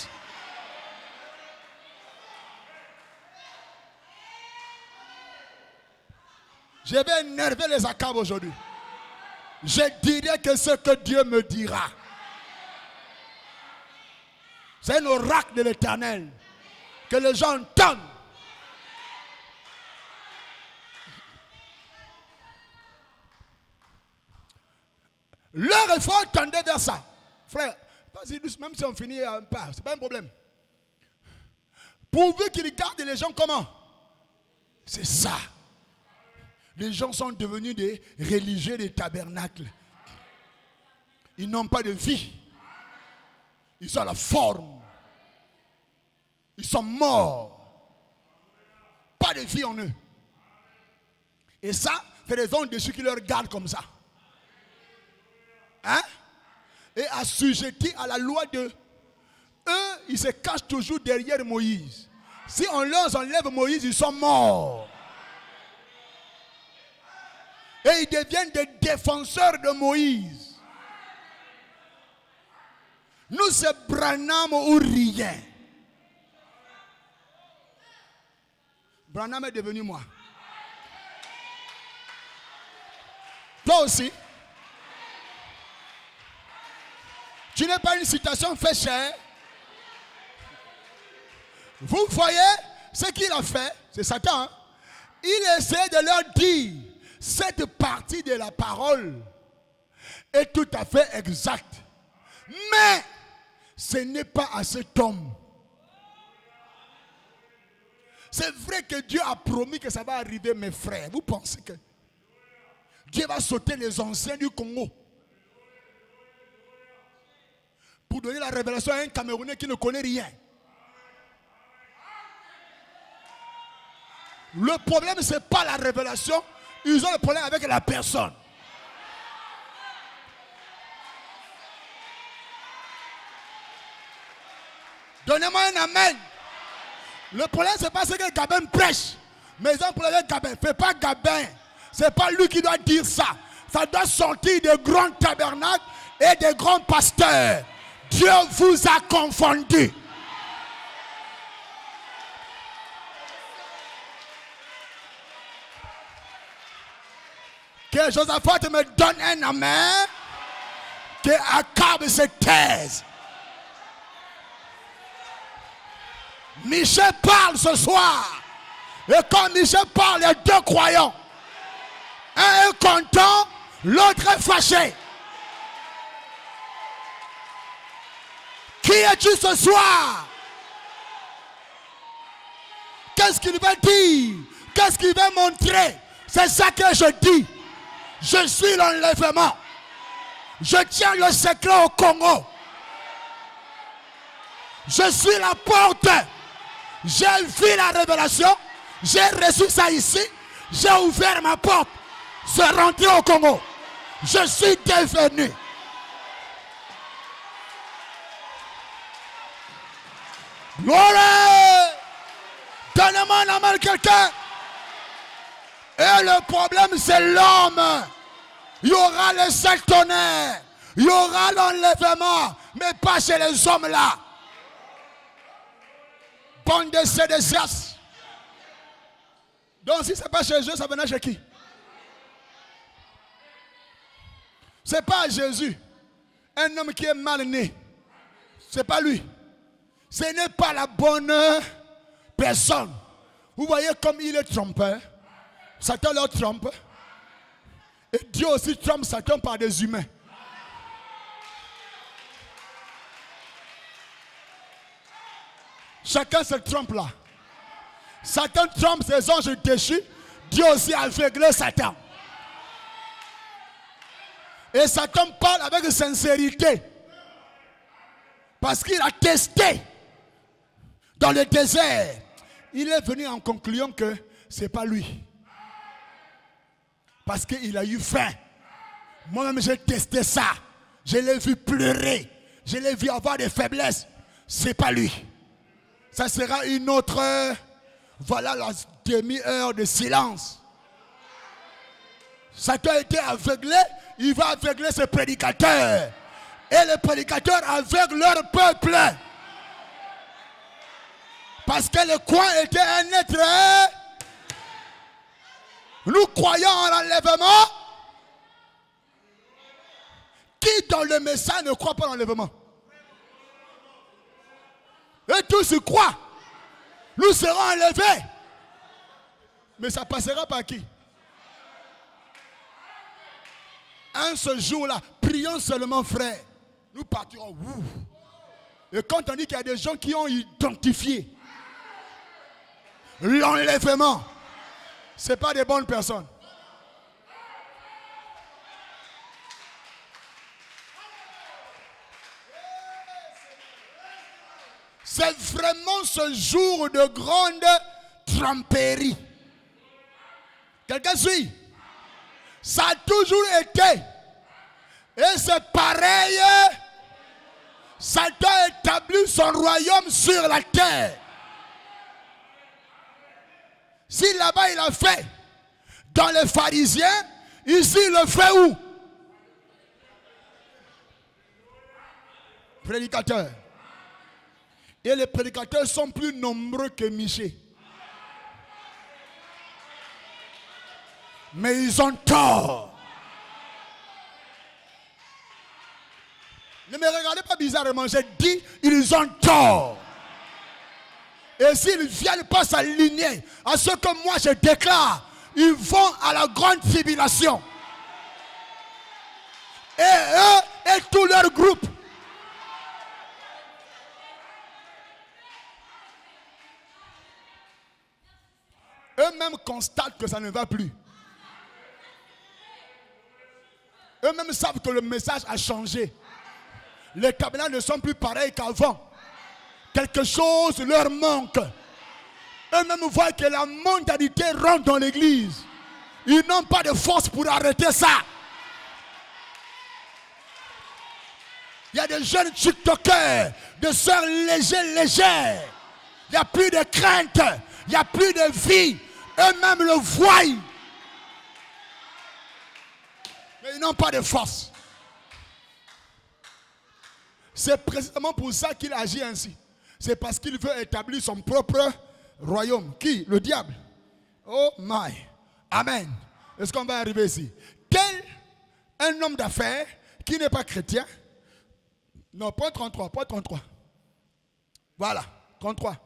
Je vais énerver les acabes aujourd'hui. Je dirai que ce que Dieu me dira. C'est un oracle de l'Éternel que les gens entendent. Leur effort tendait vers ça. Frère, vas-y, même si on finit un pas, c'est pas un problème. Pourvu qu'ils gardent les gens comment? C'est ça. Les gens sont devenus des religieux des tabernacles. Ils n'ont pas de vie. Ils ont la forme. Ils sont morts. Pas de vie en eux. Et ça, Faisons dessus qui leur garde comme ça. Hein? Et assujettis à la loi de eux, ils se cachent toujours derrière Moïse. Si on leur enlève Moïse, ils sont morts. Et ils deviennent des défenseurs de Moïse. Nous, c'est Branham ou rien. Branham est devenu moi. Toi aussi. Tu n'es pas une citation faite cher. Vous voyez ce qu'il a fait, c'est Satan. Hein? Il essaie de leur dire, cette partie de la parole est tout à fait exacte. Mais ce n'est pas à cet homme. C'est vrai que Dieu a promis que ça va arriver, mes frères. Vous pensez que Dieu va sauter les anciens du Congo pour donner la révélation à un Camerounais qui ne connaît rien? Le problème, ce n'est pas la révélation. Ils ont le problème avec la personne. Donnez-moi un amen. Le problème, ce n'est pas ce que Gabin prêche. Mais ils ont un problème avec Gabin. Fais pas Gabin. Ce n'est pas lui qui doit dire ça. Ça doit sortir des grands tabernacles et des grands pasteurs. Dieu vous a confondu. Que Josaphat me donne un amen. Que Akab se taise. Michel parle ce soir. Et quand Michel parle, il y a deux croyants. Un est content, l'autre est fâché. Qui es-tu ce soir? Qu'est-ce qu'il veut dire? Qu'est-ce qu'il veut montrer? C'est ça que je dis. Je suis l'enlèvement. Je tiens le secret au Congo. Je suis la porte. J'ai vu la révélation. J'ai reçu ça ici. J'ai ouvert ma porte. Je suis rentré au Congo. Je suis devenu. Gloire. Donnez-moi un amen quelqu'un. Et le problème, c'est l'homme. Il y aura le sept tonnerre. Il y aura l'enlèvement. Mais pas chez les hommes là. Bande de sédécias. Donc si ce n'est pas chez eux, ça venait chez qui? Ce n'est pas Jésus. Un homme qui est mal né. Ce n'est pas lui. Ce n'est pas la bonne personne. Vous voyez comme il est trompeur. Satan leur trompe. Et Dieu aussi trompe Satan par des humains. Chacun se trompe là. Satan trompe ses anges déchus. Dieu aussi a aveuglé Satan. Et Satan parle avec sincérité. Parce qu'il a testé dans le désert. Il est venu en concluant que ce n'est pas lui. Parce qu'il a eu faim. Moi-même, j'ai testé ça. Je l'ai vu pleurer. Je l'ai vu avoir des faiblesses. Ce n'est pas lui. Ça sera une autre. Voilà la demi-heure de silence. Satan a été aveuglé. Il va aveugler ses prédicateurs. Et les prédicateurs aveuglent leur peuple. Parce que le coin était un être. Nous croyons en l'enlèvement. Qui dans le message ne croit pas en l'enlèvement? Et tous y croient. Nous serons enlevés. Mais ça passera par qui? Ce jour-là, prions seulement, frère. Nous partirons. Et quand on dit qu'il y a des gens qui ont identifié l'enlèvement, ce n'est pas des bonnes personnes. C'est vraiment ce jour de grande tromperie. Quelqu'un suit? Ça a toujours été. Et c'est pareil. Satan établit son royaume sur la terre. Si là-bas il a fait dans les pharisiens, ici il le fait où? Prédicateurs. Et les prédicateurs sont plus nombreux que Michée. Mais ils ont tort. Ne me regardez pas bizarrement, j'ai dit, ils ont tort. Et s'ils ne viennent pas s'aligner à ce que moi je déclare, ils vont à la grande tribulation. Et eux et tout leur groupe. Eux-mêmes constatent que ça ne va plus. Eux-mêmes savent que le message a changé. Les tabernacles ne sont plus pareils qu'avant. Quelque chose leur manque. Eux-mêmes voient que la mondialité rentre dans l'église. Ils n'ont pas de force pour arrêter ça. Il y a des jeunes tiktokers, des sœurs légères. Il n'y a plus de crainte. Il n'y a plus de vie. Eux-mêmes le voient. Mais ils n'ont pas de force. C'est précisément pour ça qu'il agit ainsi. C'est parce qu'il veut établir son propre royaume. Qui? Le diable. Oh my. Amen. Est-ce qu'on va arriver ici? Tel un homme d'affaires qui n'est pas chrétien. Non, point 33, point 33. Voilà, 33.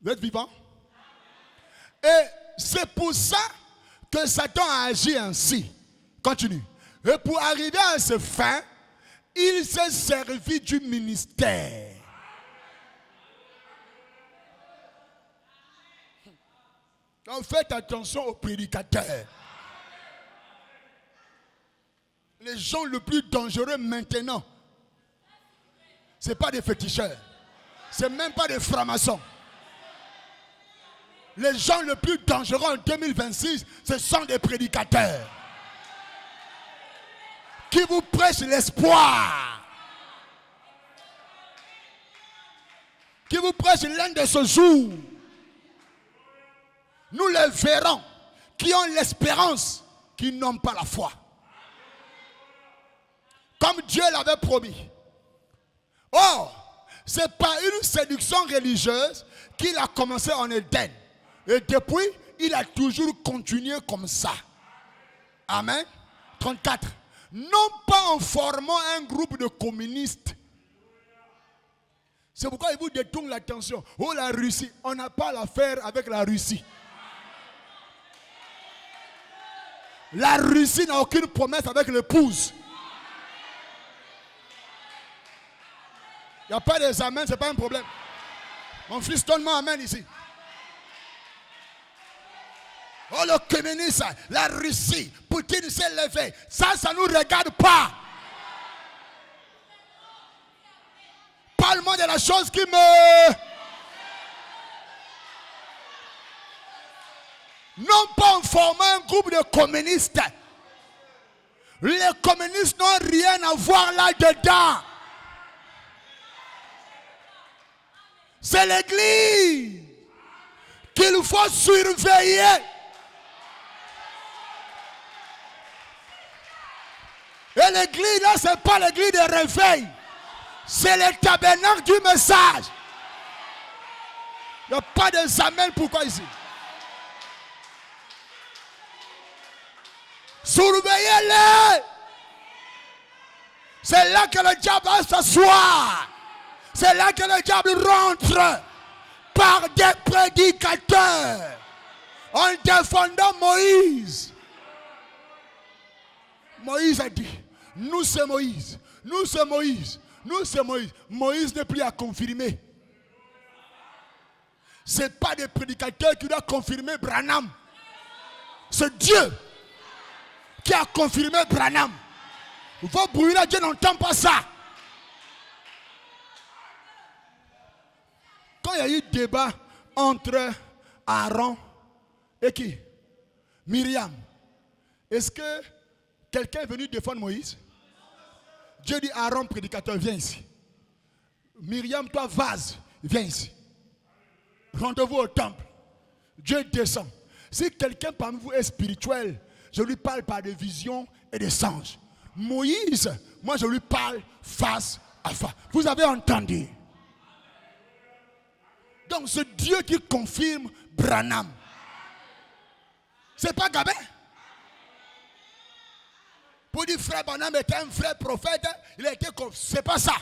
Vous êtes vivant? Et c'est pour ça que Satan a agi ainsi. Continue. Et pour arriver à ce fin, il s'est servi du ministère. Donc faites attention aux prédicateurs. Les gens les plus dangereux maintenant, ce n'est pas des féticheurs. Ce n'est même pas des francs-maçons. Les gens les plus dangereux en 2026, ce sont des prédicateurs. Qui vous prêchent l'espoir. Qui vous prêchent l'un de ce jour. Nous les verrons. Qui ont l'espérance, qui n'ont pas la foi. Comme Dieu l'avait promis. Or, c'est pas une séduction religieuse qu'il a commencé en Éden. Et depuis, il a toujours continué comme ça. Amen. 34. Non pas en formant un groupe de communistes. C'est pourquoi il vous détourne l'attention. Oh, la Russie. On n'a pas l'affaire avec la Russie. La Russie n'a aucune promesse avec l'épouse. Il n'y a pas des amens, ce n'est pas un problème. Mon fils, donne-moi amen ici. Oh, le communisme, la Russie, Poutine s'est levé. Ça ne nous regarde pas. Parle-moi de la chose qui me... Non pas en formant un groupe de communistes. Les communistes n'ont rien à voir là-dedans. C'est l'église qu'il faut surveiller. Et l'église là, ce n'est pas l'église de réveil. C'est le tabernacle du message. Il n'y a pas de amens. Pourquoi ici? Surveillez-les. C'est là que le diable va s'asseoir. C'est là que le diable rentre par des prédicateurs en défendant Moïse. Moïse a dit, nous c'est Moïse, nous c'est Moïse, nous c'est Moïse. Moïse n'est plus à confirmer. Ce n'est pas des prédicateurs qui doivent confirmer Branham. C'est Dieu qui a confirmé Branham. Vos bruits-là, Dieu n'entend pas ça. Quand il y a eu débat entre Aaron et qui? Myriam. Est-ce que quelqu'un est venu défendre Moïse? Dieu dit à Aaron, prédicateur, viens ici. Myriam, toi, vase, viens ici. Rendez-vous au temple. Dieu descend. Si quelqu'un parmi vous est spirituel, je lui parle par des visions et des songes. Moïse, moi je lui parle face à face. Vous avez entendu? Donc ce Dieu qui confirme Branham. C'est pas Gabin. Pour dire frère Branham était un vrai prophète, il a été confirmé. C'est pas ça.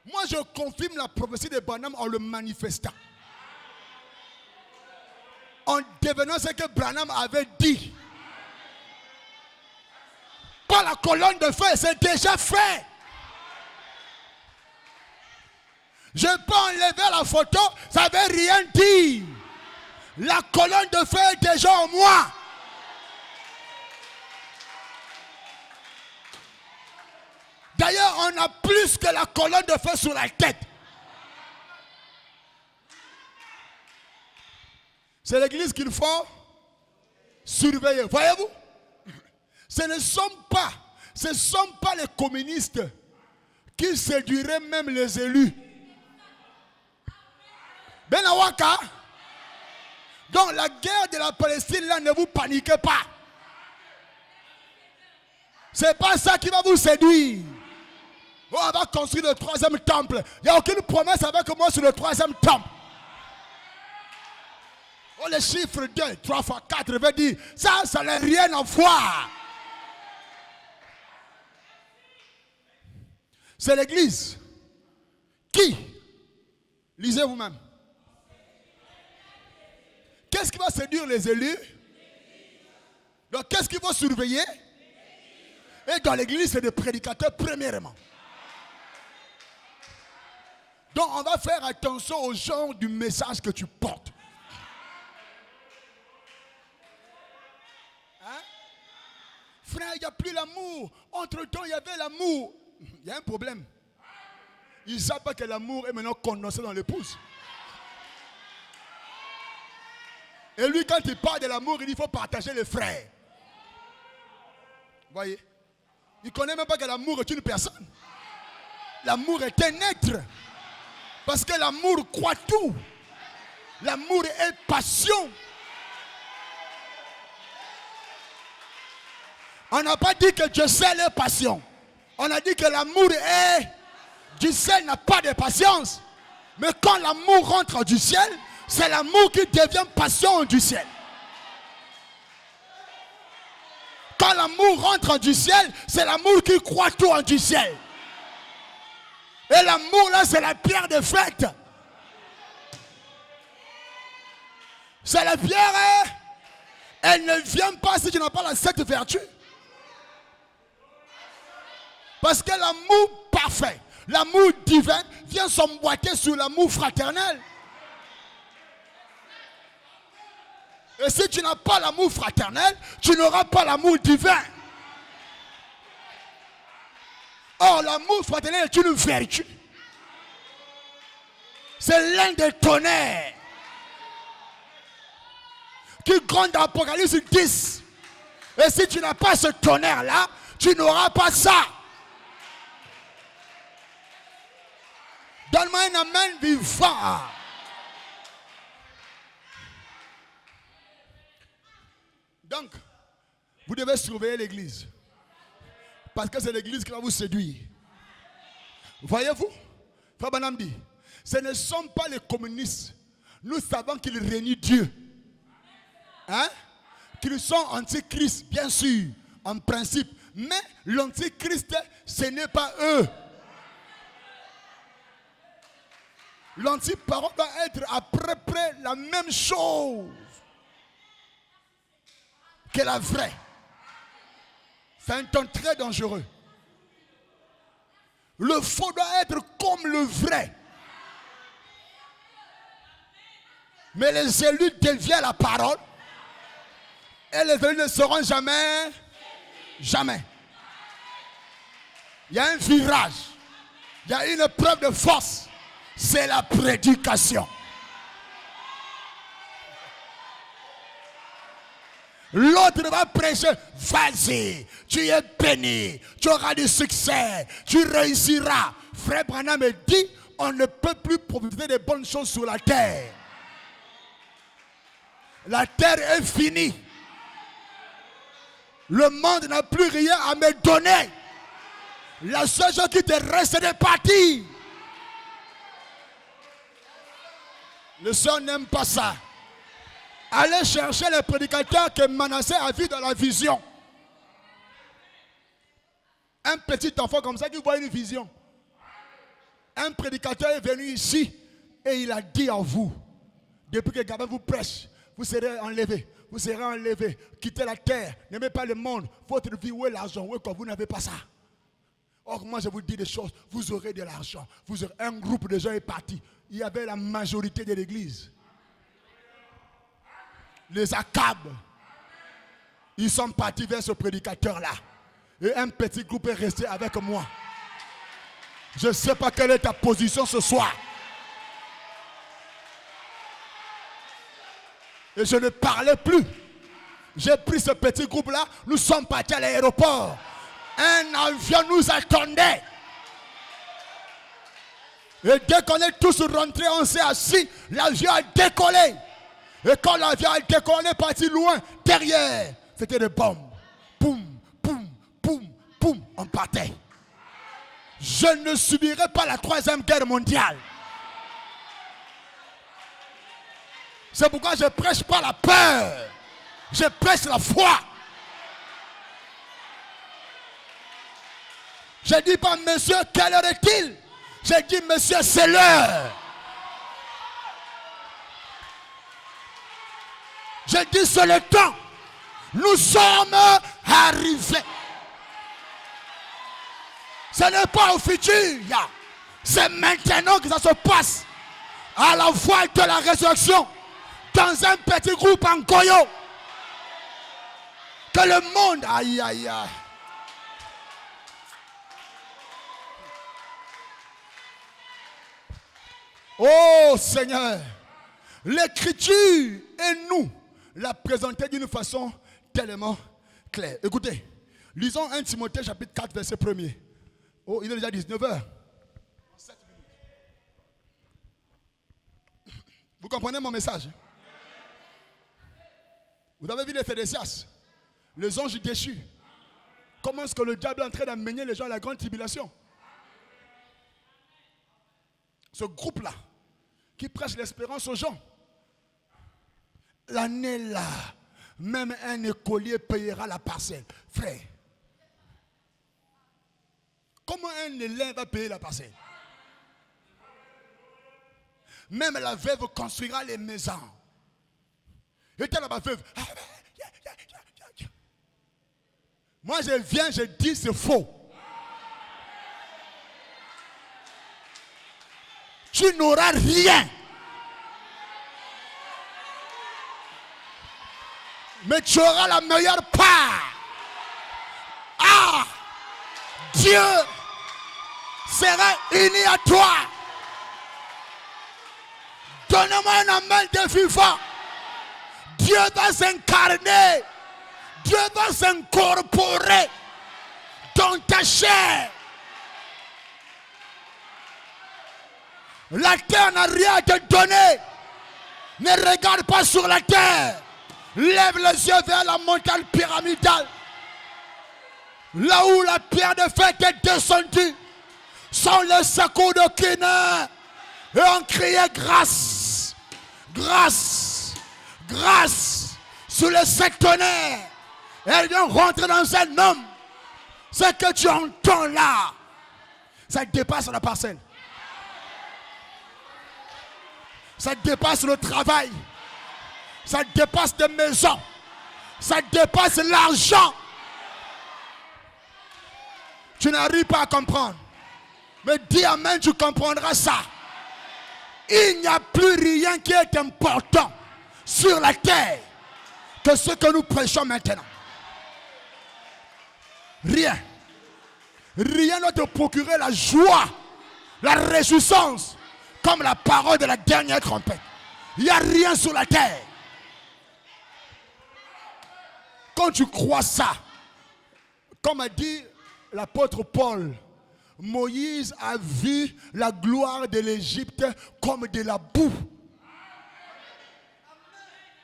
Moi je confirme la prophétie de Branham en le manifestant. En devenant ce que Branham avait dit. Pas la colonne de feu, c'est déjà fait. Je peux enlever la photo, ça ne veut rien dire. La colonne de feu est déjà en moi. D'ailleurs, on a plus que la colonne de feu sur la tête. C'est l'église qu'il faut surveiller. Voyez-vous? Ce ne sont pas les communistes qui séduiraient même les élus. Benawaka. Donc la guerre de la Palestine, là, ne vous paniquez pas. C'est pas ça qui va vous séduire. Oh, on va construire le 3e temple. Il n'y a aucune promesse avec moi sur le 3e temple. Oh, les chiffres 2, 3 fois 4 veut dire, ça n'a rien à voir. C'est l'église qui, lisez vous-même, qu'est-ce qui va séduire les élus? Donc qu'est-ce qu'il faut surveiller? Et dans l'église, c'est des prédicateurs premièrement. Donc on va faire attention au genre du message que tu portes. Hein? Frère, il n'y a plus l'amour. Entre-temps, il y avait l'amour. Il y a un problème. Ils ne savent pas que l'amour est maintenant condensé dans l'épouse. Et lui, quand il parle de l'amour, il dit qu'il faut partager les frères. Voyez? Il ne connaît même pas que l'amour est une personne. L'amour est un être. Parce que l'amour croit tout. L'amour est passion. On n'a pas dit que Dieu sait les passions. On a dit que l'amour est du ciel, n'a pas de patience. Mais quand l'amour rentre du ciel, c'est l'amour qui devient passion du ciel. Quand l'amour rentre du ciel, c'est l'amour qui croit tout en du ciel. Et l'amour là, c'est la pierre de fête. C'est la pierre, elle ne vient pas si tu n'as pas la 7 vertus. Parce que l'amour parfait, l'amour divin vient s'emboîter sur l'amour fraternel. Et si tu n'as pas l'amour fraternel, tu n'auras pas l'amour divin. Or, l'amour fraternel est une vertu. C'est l'un des tonnerres qui gronde dans Apocalypse 10. Et si tu n'as pas ce tonnerre-là, tu n'auras pas ça. Donne-moi un amen vivant. Donc, vous devez surveiller l'église. Parce que c'est l'église qui va vous séduire. Voyez-vous? Frère Branham dit, ce ne sont pas les communistes. Nous savons qu'ils renient Dieu. Hein? Qu'ils sont antichrist, bien sûr, en principe. Mais l'antichrist, ce n'est pas eux. L'antiparole va être à peu près la même chose que la vraie. C'est un temps très dangereux. Le faux doit être comme le vrai. Mais les élus dévient la parole. Et les élus ne seront jamais. Jamais. Il y a un virage. Il y a une preuve de force. C'est la prédication. L'autre va prêcher, vas-y, tu es béni, tu auras du succès, tu réussiras. Frère Branham me dit, on ne peut plus profiter des bonnes choses sur la terre. La terre est finie. Le monde n'a plus rien à me donner. La seule chose qui te reste, c'est de partir. Le Seigneur n'aime pas ça. Allez chercher les prédicateurs que Manassé a vu dans la vision. Un petit enfant comme ça qui voit une vision. Un prédicateur est venu ici et il a dit à vous, depuis que Gabin vous prêche, vous serez enlevés. Vous serez enlevés. Quittez la terre. N'aimez pas le monde. Votre vie, où est l'argent? Où est quoi? Vous n'avez pas ça. Or, moi, je vous dis des choses. Vous aurez de l'argent. Un groupe de gens est parti. Il y avait la majorité de l'église. Les Akab. Ils sont partis vers ce prédicateur-là. Et un petit groupe est resté avec moi. Je ne sais pas quelle est ta position ce soir. Et je ne parlais plus. J'ai pris ce petit groupe-là. Nous sommes partis à l'aéroport. Un avion nous attendait. Et dès qu'on est tous rentrés, on s'est assis. L'avion a décollé. Et quand l'avion a décollé, on est parti loin. Derrière, c'était des bombes. Poum, poum, poum, poum. On partait. Je ne subirai pas la 3e guerre mondiale. C'est pourquoi je ne prêche pas la peur. Je prêche la foi. Je ne dis pas, monsieur, quelle heure est-il? Je dis, monsieur, c'est l'heure. Je dis, c'est le temps. Nous sommes arrivés. Ce n'est pas au futur. C'est maintenant que ça se passe. À la voix de la résurrection. Dans un petit groupe en Goyo. Que le monde, aïe aïe aïe. Oh Seigneur, l'écriture et nous la présenter d'une façon tellement claire. Écoutez, lisons 1 Timothée chapitre 4 verset 1er. Oh, il est déjà 19h. Vous comprenez mon message? Vous avez vu les Phédécias, les anges déchus. Comment est-ce que le diable est en train d'amener les gens à la grande tribulation? Ce groupe-là, qui prêche l'espérance aux gens, l'année là, même un écolier payera la parcelle. Frère, comment un élève va payer la parcelle? Même la veuve construira les maisons. Et t'es là-bas, veuve. Moi, je viens, je dis, c'est faux. Tu n'auras rien. Mais tu auras la meilleure part. Ah! Dieu sera uni à toi. Donne-moi un amen de vivant. Dieu va s'incarner. Dieu va s'incorporer dans ta chair. La terre n'a rien à te donner. Ne regarde pas sur la terre. Lève les yeux vers la montagne pyramidale. Là où la pierre de fête est descendue. Sont les secours de Kéna. Et on criait grâce. Grâce. Grâce. Sous les 7 tonnerres. Elle vient rentrer dans un homme. Ce que tu entends là, ça dépasse la parcelle. Ça dépasse le travail. Ça dépasse des maisons. Ça dépasse l'argent. Tu n'arrives pas à comprendre. Mais dis amen, tu comprendras ça. Il n'y a plus rien qui est important sur la terre que ce que nous prêchons maintenant. Rien. Rien ne te procurer la joie, la réjouissance, comme la parole de la dernière trompette. Il n'y a rien sur la terre. quand tu crois ça, comme a dit l'apôtre Paul, Moïse a vu la gloire de l'Égypte comme de la boue.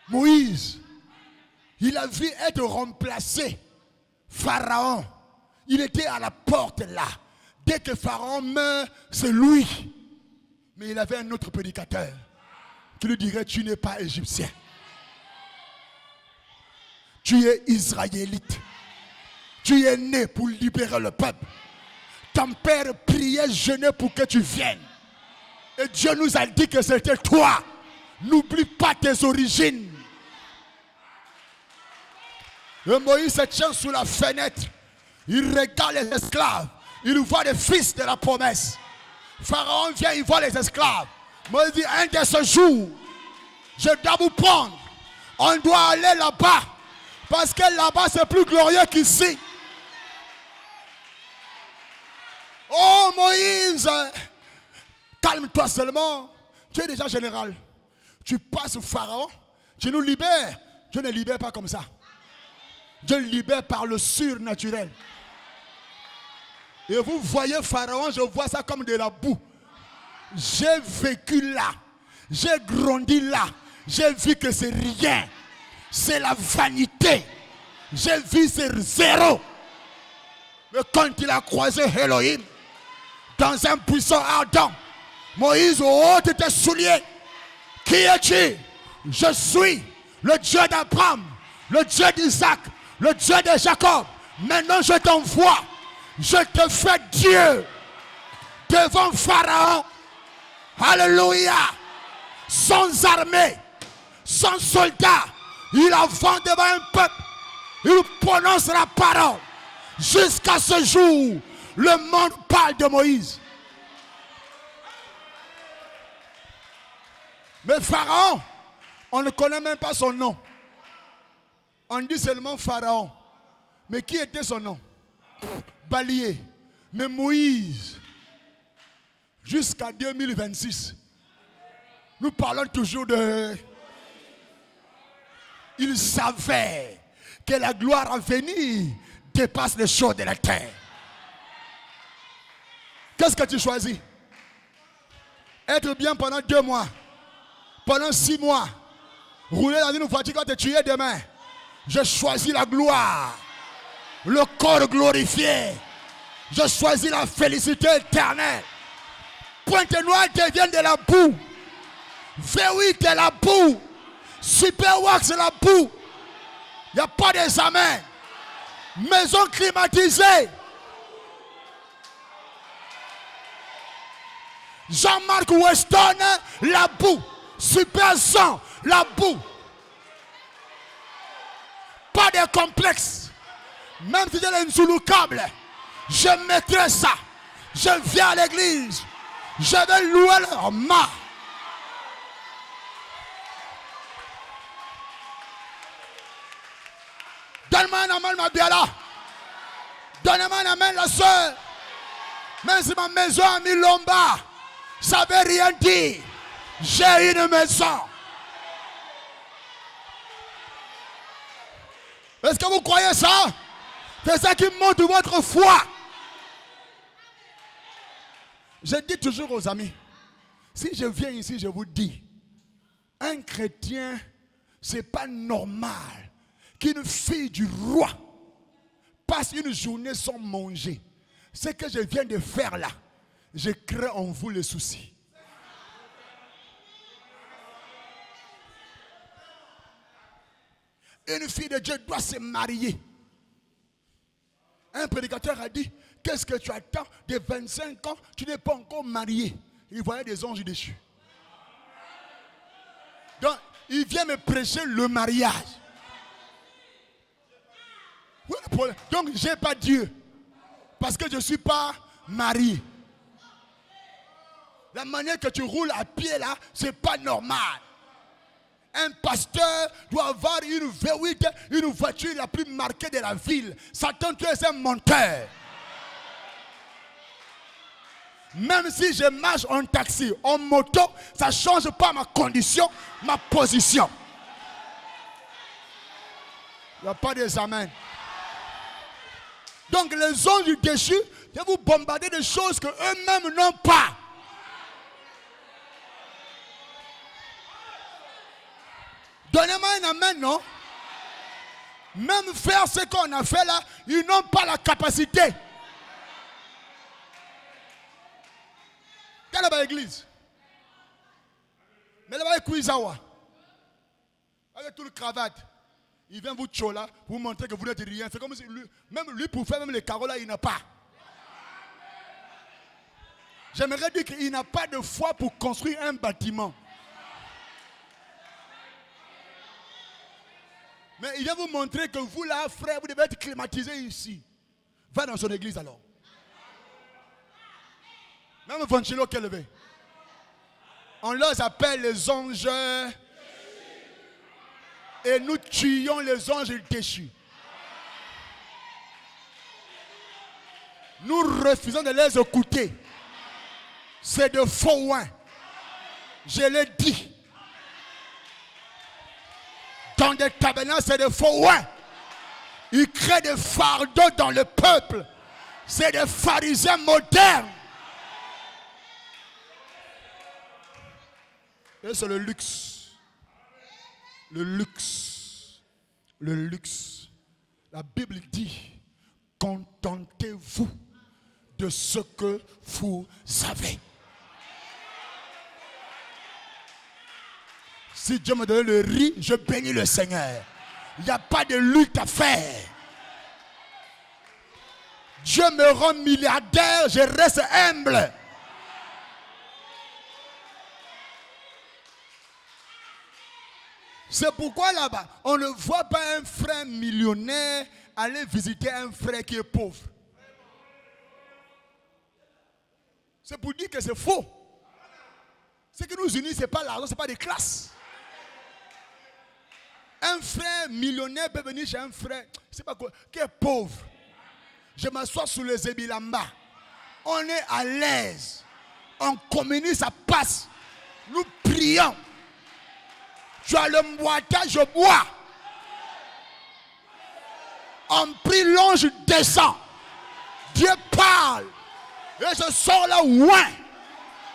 Moïse, il a vu être remplacé. Pharaon, il était à la porte là. Dès que Pharaon meurt, c'est lui. Mais il avait un autre prédicateur qui lui dirait, tu n'es pas égyptien. Tu es israélite. Tu es né pour libérer le peuple. Ton père priait, jeûnait pour que tu viennes. Et Dieu nous a dit que c'était toi. N'oublie pas tes origines. Et Moïse se tient sous la fenêtre. Il regarde les esclaves. Il voit les fils de la promesse. Pharaon vient, il voit les esclaves. Moïse dit, un de ce jour, je dois vous prendre. On doit aller là-bas. Parce que là-bas, c'est plus glorieux qu'ici. Oh Moïse, calme-toi seulement. Tu es déjà général. Tu passes au Pharaon, tu nous libères. Je ne libère pas comme ça. Je libère par le surnaturel. Et vous voyez Pharaon, je vois ça comme de la boue. J'ai vécu là. J'ai grandi là. J'ai vu que c'est rien. C'est la vanité. J'ai vu c'est zéro. Mais quand il a croisé Elohim, dans un buisson ardent, Moïse ôte tes souliers. Qui es-tu? Je suis le Dieu d'Abraham, le Dieu d'Isaac, le Dieu de Jacob. Maintenant je t'envoie. Je te fais Dieu devant Pharaon. Alléluia. Sans armée, sans soldats, il avance devant un peuple. Il prononce la parole. Jusqu'à ce jour, le monde parle de Moïse. Mais Pharaon, on ne connaît même pas son nom. On dit seulement Pharaon. Mais qui était son nom? Balié. Mais Moïse, jusqu'à 2026, nous parlons toujours de... Il savait que la gloire à venir dépasse les choses de la terre. Qu'est-ce que tu choisis? Être bien pendant 2 mois, pendant 6 mois, rouler dans une voiture qui va te tuer demain. Je choisis la gloire, le corps glorifié. Je choisis la félicité éternelle. Pointe-Noire devient de la boue. V8 de la boue. Superwax de la boue. Il n'y a pas d'examen. Maison climatisée. Jean-Marc Weston, la boue. Super 100, la boue. Pas de complexe. Même si j'ai un sous-câble, je mettrai ça. Je viens à l'église. Je vais louer leur main. Donne-moi un amen, ma biala. Donne-moi un amen, la soeur. Même si ma maison a mis l'omba, ça ne veut rien dire. J'ai une maison. Est-ce que vous croyez ça? C'est ça qui montre votre foi. Je dis toujours aux amis, si je viens ici, je vous dis, un chrétien, ce n'est pas normal qu'une fille du roi passe une journée sans manger. Ce que je viens de faire là, je crée en vous les soucis. Une fille de Dieu doit se marier. Un prédicateur a dit, qu'est-ce que tu attends de 25 ans, tu n'es pas encore marié. Il voyait des anges déchus. Donc, il vient me prêcher le mariage. Oui, donc, je n'ai pas Dieu. Parce que je ne suis pas marié. La manière que tu roules à pied là, ce n'est pas normal. Un pasteur doit avoir une V8, une voiture la plus marquée de la ville. Satan, tu es un menteur. Même si je marche en taxi, en moto, ça ne change pas ma condition, ma position. Il n'y a pas des amens. Donc les anges déchus viennent vous bombarder de choses que eux-mêmes n'ont pas. Donnez-moi un amen, non? Même faire ce qu'on a fait là, ils n'ont pas la capacité. Quelle est l'église? Mais là-bas, Kuizawa. Avec tout le cravate. Il vient vous tchola pour vous montrer que vous n'êtes rien. C'est comme si lui, même lui pour faire même les carreaux là, il n'a pas. J'aimerais dire qu'il n'a pas de foi pour construire un bâtiment. Mais il vient vous montrer que vous là, frère, vous devez être climatisé ici. Va dans son église alors. Même Vanchilo qui est levé. On les appelle les anges. Et nous tuons les anges déchus. Nous refusons de les écouter. C'est de faux oins. Je l'ai dit. Dans des tabernacles, c'est de faux oins. Ils créent des fardeaux dans le peuple. C'est des pharisiens modernes. Et c'est le luxe. Le luxe. Le luxe. La Bible dit, contentez-vous de ce que vous avez. Si Dieu me donne le riz, je bénis le Seigneur. Il n'y a pas de lutte à faire. Dieu me rend milliardaire, je reste humble. C'est pourquoi là-bas, on ne voit pas un frère millionnaire aller visiter un frère qui est pauvre. C'est pour dire que c'est faux. Ce qui nous unit, ce n'est pas l'argent, ce n'est pas des classes. Un frère millionnaire peut venir chez un frère, c'est pas quoi, qui est pauvre. Je m'assois sous les ébilamba. On est à l'aise. On communie, ça passe. Nous prions. Tu as le boitage, je bois. On prie, l'ange descend. Dieu parle. Et je sors là, ouin.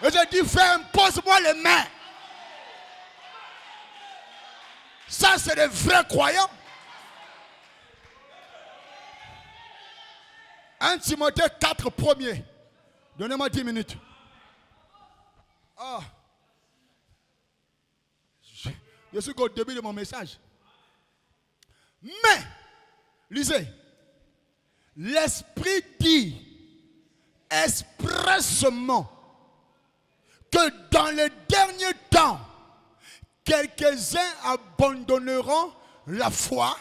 Et je dis, frère, impose-moi les mains. Ça, c'est des vrais croyants. 1 Timothée 4 premier. Donnez-moi 10 minutes. Ah. Je suis au début de mon message. Mais, lisez. L'Esprit dit expressement que dans les derniers temps, quelques-uns abandonneront la foi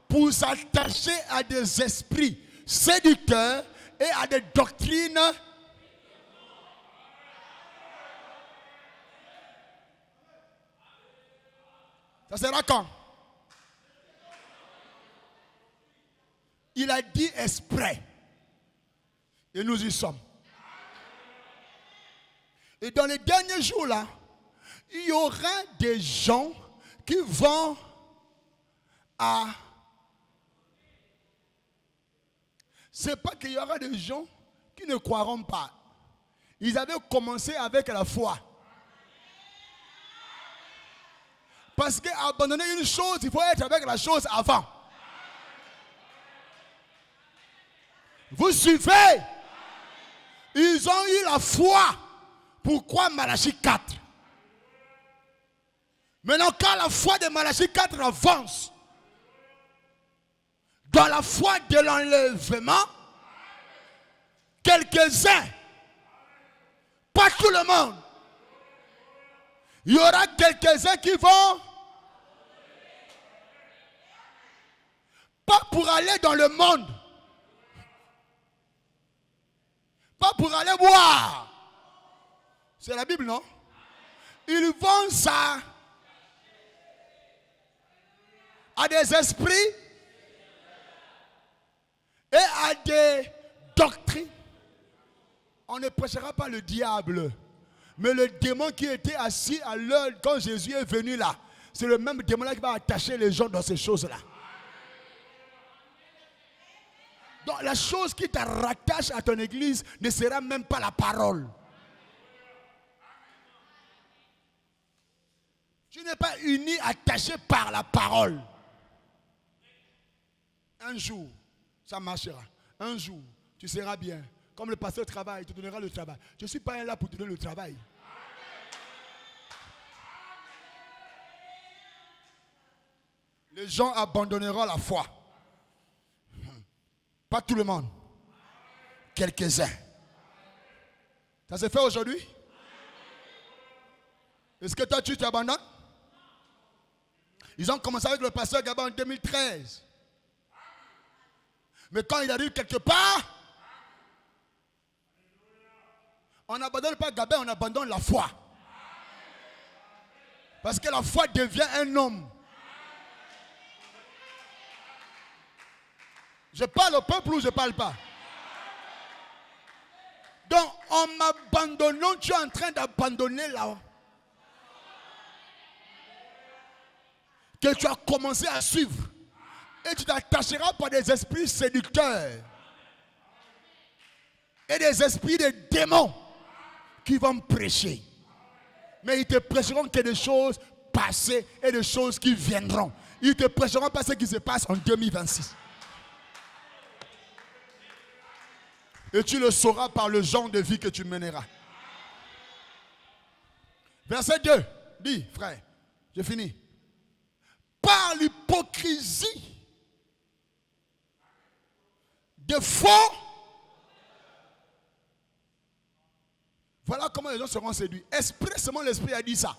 pour s'attacher à des esprits séducteurs et à des doctrines ça sera quand? Il a dit exprès. Et nous y sommes. Et dans les derniers jours là, il y aura des gens qui vont à... C'est pas qu'il y aura des gens qui ne croiront pas. Ils avaient commencé avec la foi. Parce qu'abandonner une chose, il faut être avec la chose avant. Vous suivez? Ils ont eu la foi. Pourquoi Malachie 4? Maintenant, quand la foi de Malachie 4 avance, dans la foi de l'enlèvement, quelques-uns, pas tout le monde, il y aura quelques-uns qui vont, pas pour aller dans le monde, pas pour aller boire. C'est la Bible, non? Ils vont ça à des esprits et à des doctrines. On ne prêchera pas le diable, mais le démon qui était assis à l'heure quand Jésus est venu là, c'est le même démon là qui va attacher les gens dans ces choses-là. Donc la chose qui te rattache à ton église ne sera même pas la parole. Tu n'es pas uni, attaché par la parole. Un jour, ça marchera. Un jour, tu seras bien. Comme le pasteur travaille, il te donnera le travail. Je ne suis pas là pour te donner le travail. Les gens abandonneront la foi. Pas tout le monde. Quelques-uns. Ça se fait aujourd'hui? Est-ce que toi tu t'abandonnes? Ils ont commencé avec le pasteur Gabin en 2013. Mais quand il arrive quelque part, on n'abandonne pas Gabin, on abandonne la foi. Parce que la foi devient un homme. Je parle au peuple ou je ne parle pas? Donc, en m'abandonnant, tu es en train d'abandonner là. Que tu as commencé à suivre. Et tu t'attacheras par des esprits séducteurs. Et des esprits de démons qui vont prêcher. Mais ils te prêcheront que des choses passées et des choses qui viendront. Ils ne te prêcheront pas ce qui se passe en 2026. Et tu le sauras par le genre de vie que tu mèneras. Verset 2. Dis, frère, j'ai fini. Par l'hypocrisie de faux. Voilà comment les gens seront séduits. Expressément, l'Esprit a dit ça.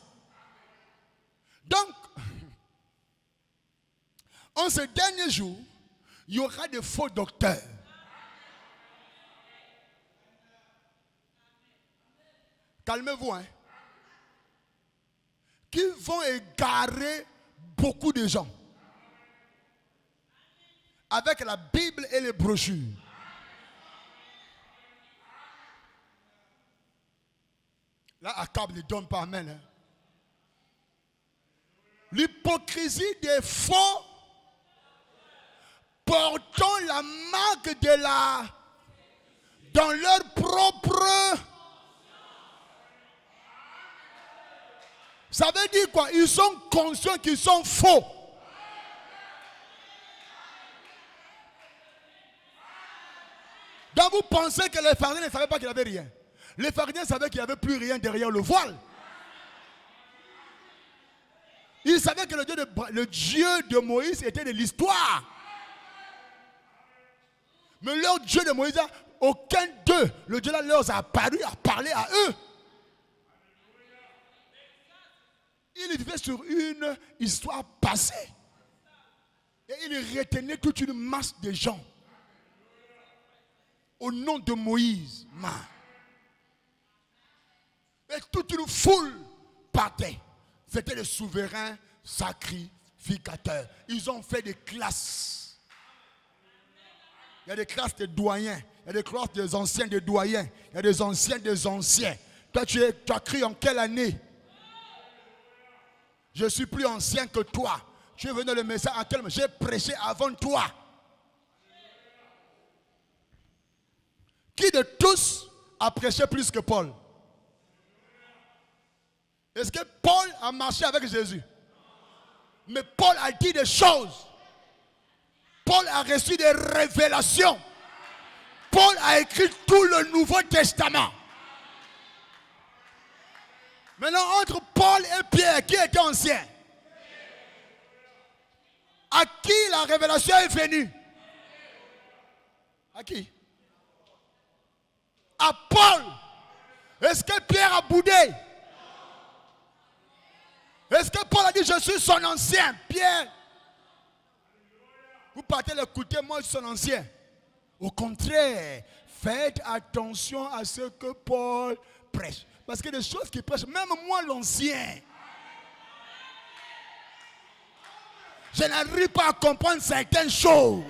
Donc, en ce dernier jour, il y aura des faux docteurs. Calmez-vous, hein. Qui vont égarer beaucoup de gens. Avec la Bible et les brochures. Là, accable ne donne pas, amen. Hein. L'hypocrisie des faux portant la marque de la dans leur propre. Ça veut dire quoi? Ils sont conscients qu'ils sont faux. Donc vous pensez que les pharisiens ne savaient pas qu'il n'y avait rien. Les pharisiens savaient qu'il n'y avait plus rien derrière le voile. Ils savaient que le Dieu de Moïse était de l'histoire. Mais leur Dieu de Moïse, aucun d'eux, le Dieu là leur a apparu, a parlé à eux. Il vivait sur une histoire passée. Et il retenait toute une masse de gens. Au nom de Moïse. Et toute une foule partait. C'était le souverain sacrificateur. Ils ont fait des classes. Il y a des classes de doyens. Il y a des classes des anciens des doyens. Il y a des anciens des anciens. Toi, tu as cru en quelle année? Je suis plus ancien que toi. Tu es venu le message à quel moment? J'ai prêché avant toi. Qui de tous a prêché plus que Paul? Est-ce que Paul a marché avec Jésus? Mais Paul a dit des choses. Paul a reçu des révélations. Paul a écrit tout le Nouveau Testament. Maintenant, entre Paul et Pierre, qui était ancien? À qui la révélation est venue? À qui? À Paul. Est-ce que Pierre a boudé? Est-ce que Paul a dit je suis son ancien? Pierre, vous partez l'écouter, moi je suis son ancien. Au contraire, faites attention à ce que Paul prêche. Parce que des choses qu'il prêche, même moi l'ancien, je n'arrive pas à comprendre certaines choses.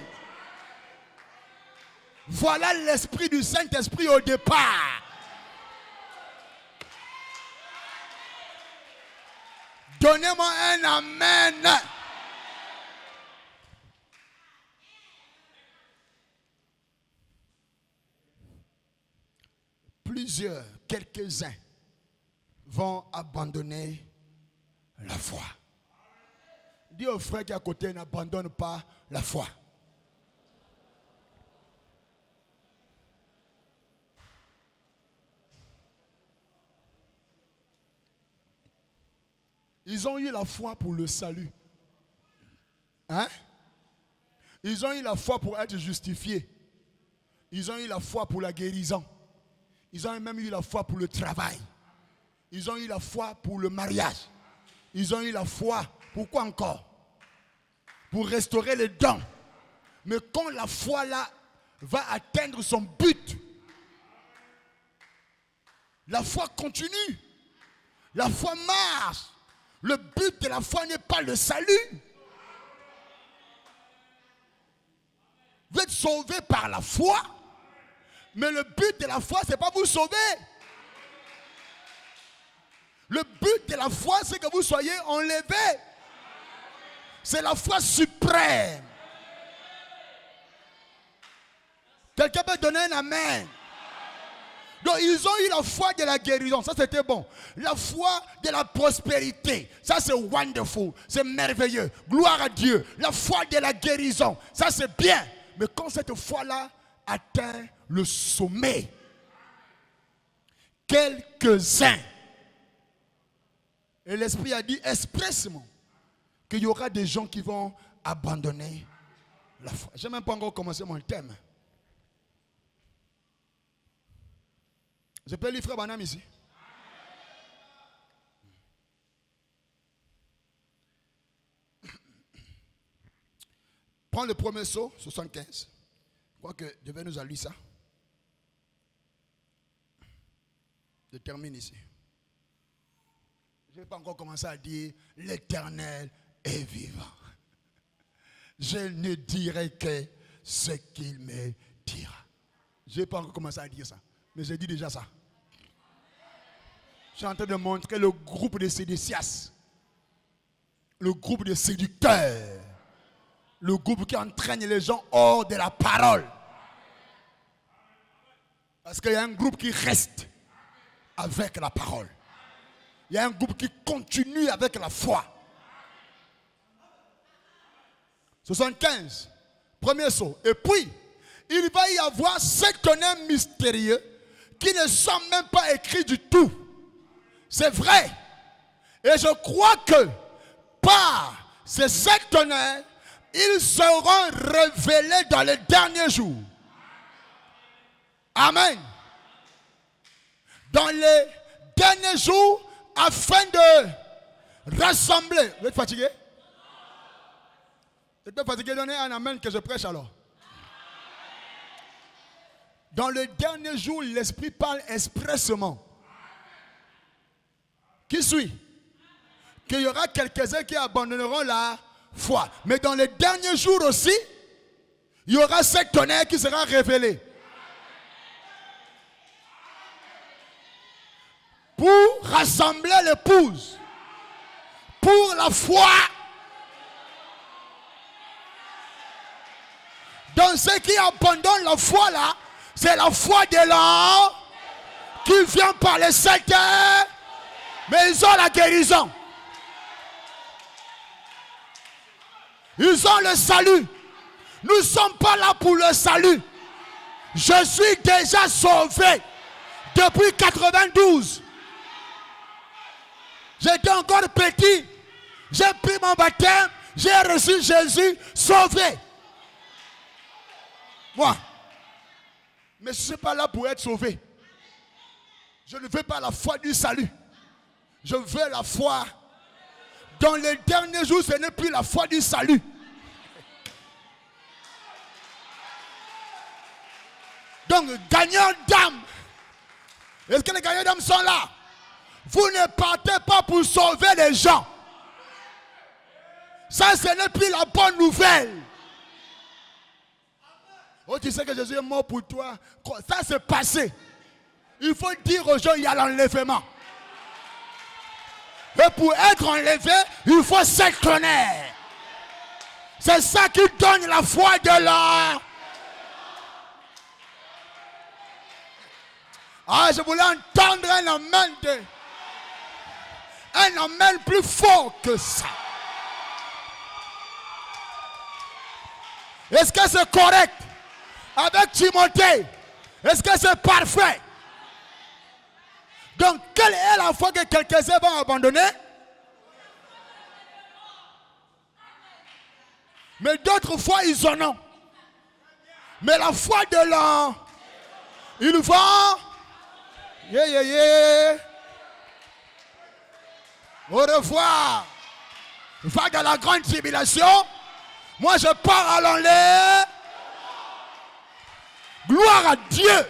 Voilà l'esprit du Saint-Esprit au départ. Donnez-moi un amen. quelques-uns vont abandonner la foi. Dis au frère qui est à côté, n'abandonne pas la foi. Ils ont eu la foi pour le salut. Hein? Ils ont eu la foi pour être justifiés. Ils ont eu la foi pour la guérison. Ils ont même eu la foi pour le travail. Ils ont eu la foi pour le mariage. Ils ont eu la foi. Pourquoi encore? Pour restaurer les dons. Mais quand la foi là va atteindre son but, la foi continue. La foi marche. Le but de la foi n'est pas le salut. Vous êtes sauvé par la foi. Mais le but de la foi, ce n'est pas vous sauver. Le but de la foi, c'est que vous soyez enlevés. C'est la foi suprême. Quelqu'un peut donner un amen. Donc ils ont eu la foi de la guérison, ça c'était bon. La foi de la prospérité, ça c'est wonderful, c'est merveilleux. Gloire à Dieu. La foi de la guérison, ça c'est bien. Mais quand cette foi-là atteint le sommet, quelques-uns, et l'Esprit a dit expressément qu'il y aura des gens qui vont abandonner la foi. Je n'ai même pas encore commencé mon thème. Je peux lire frère Banam ici. Prends le premier saut, 75. Je crois que je vais nous allumer ça. Je termine ici. Je n'ai pas encore commencé à dire l'Éternel est vivant. Je ne dirai que ce qu'il me dira. Je n'ai pas encore commencé à dire ça. Mais j'ai dit déjà ça. Je suis en train de montrer le groupe de sédécias. Le groupe de séducteurs. Le groupe qui entraîne les gens hors de la parole. Parce qu'il y a un groupe qui reste avec la parole. Il y a un groupe qui continue avec la foi. 75. Premier saut. Et puis, il va y avoir 7 tonnerres mystérieux qui ne sont même pas écrits du tout. C'est vrai. Et je crois que par ces 7 tonnerres, ils seront révélés dans les derniers jours. Amen. Dans les derniers jours, afin de rassembler. Vous êtes fatigué? Vous êtes fatigué? Donnez un amen que je prêche alors. Dans le dernier jour, l'Esprit parle expressément. Qui suit? Qu'il y aura quelques-uns qui abandonneront la foi. Mais dans les derniers jours aussi, il y aura 7 tonnerres qui sera révélé. Pour rassembler l'épouse. Pour la foi. Donc ceux qui abandonnent la foi là, c'est la foi de l'homme qui vient par les 7 heures, mais ils ont la guérison. Ils ont le salut. Nous ne sommes pas là pour le salut. Je suis déjà sauvé depuis 92. J'étais encore petit. J'ai pris mon baptême. J'ai reçu Jésus sauvé. Moi. Mais je ne suis pas là pour être sauvé. Je ne veux pas la foi du salut. Je veux la foi. Dans les derniers jours, ce n'est plus la foi du salut. Donc, gagnants d'âme. Est-ce que les gagnants d'âme sont là? Vous ne partez pas pour sauver les gens. Ça, ce n'est plus la bonne nouvelle. Oh, tu sais que Jésus est mort pour toi. Ça, c'est passé. Il faut dire aux gens, il y a l'enlèvement. Et pour être enlevé, il faut 7 tonnerres. C'est ça qui donne la foi de l'homme. Ah, je voulais entendre un amen. Un amen plus fort que ça. Est-ce que c'est correct? Avec Timothée, est-ce que c'est parfait? Donc, quelle est la foi que quelques-uns vont abandonner? Mais d'autres fois, ils en ont. Mais la foi de l'an, ils vont. Au revoir. Va dans la grande tribulation. Moi, je pars à l'enlève. Gloire à Dieu.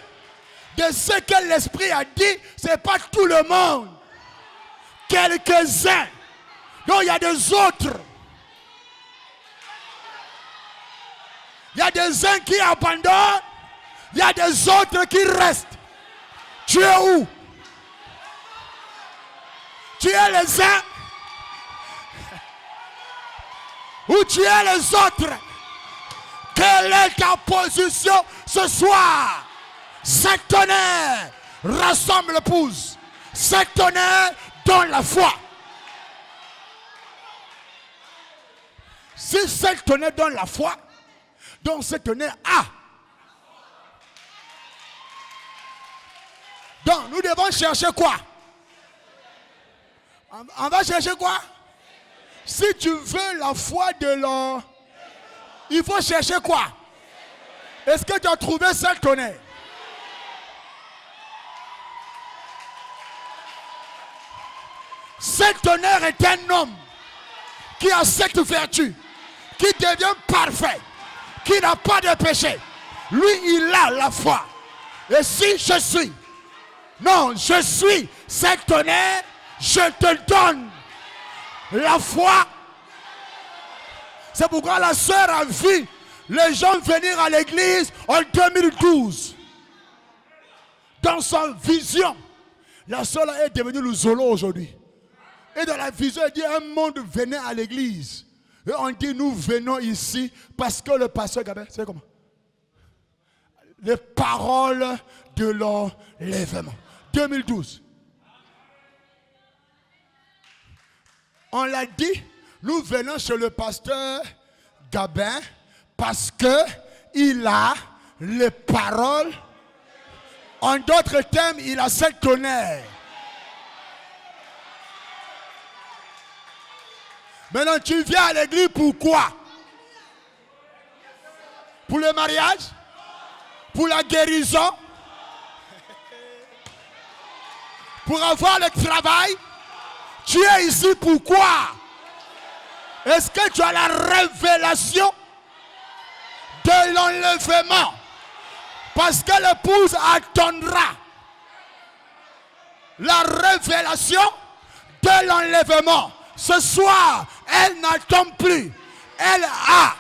De ce que l'Esprit a dit, ce n'est pas tout le monde. Quelques-uns. Donc, il y a des autres. Il y a des uns qui abandonnent. Il y a des autres qui restent. Tu es où? Tu es les uns ou tu es les autres? Quelle est ta position ce soir? Cet tonnerre rassemble l'épouse. Cet tonnerre donne la foi. Si cet tonnerre donne la foi, donc cet tonnerre a. Donc nous devons chercher quoi? On va chercher quoi? Si tu veux la foi de l'homme, il faut chercher quoi? Est-ce que tu as trouvé cet tonnerre? Cet tonnerre est un homme qui a cette vertu, qui devient parfait, qui n'a pas de péché. Lui, il a la foi. Et si je suis, non, je suis cet tonnerre, je te donne la foi. C'est pourquoi la sœur a vu les gens venir à l'église en 2012. Dans sa vision, la sœur est devenue le Zolo aujourd'hui. Et dans la vision, elle dit un monde venait à l'église. Et on dit nous venons ici parce que le pasteur Gabin, c'est comment? Les paroles de l'enlèvement. 2012. On l'a dit, nous venons chez le pasteur Gabin parce que il a les paroles. En d'autres termes, il a cette tonnerre. Maintenant, tu viens à l'église pourquoi? Pour le mariage? Pour la guérison? Pour avoir le travail? Tu es ici pourquoi? Est-ce que tu as la révélation de l'enlèvement? Parce que l'épouse attendra la révélation de l'enlèvement. Ce soir, elle n'attend plus. Elle a.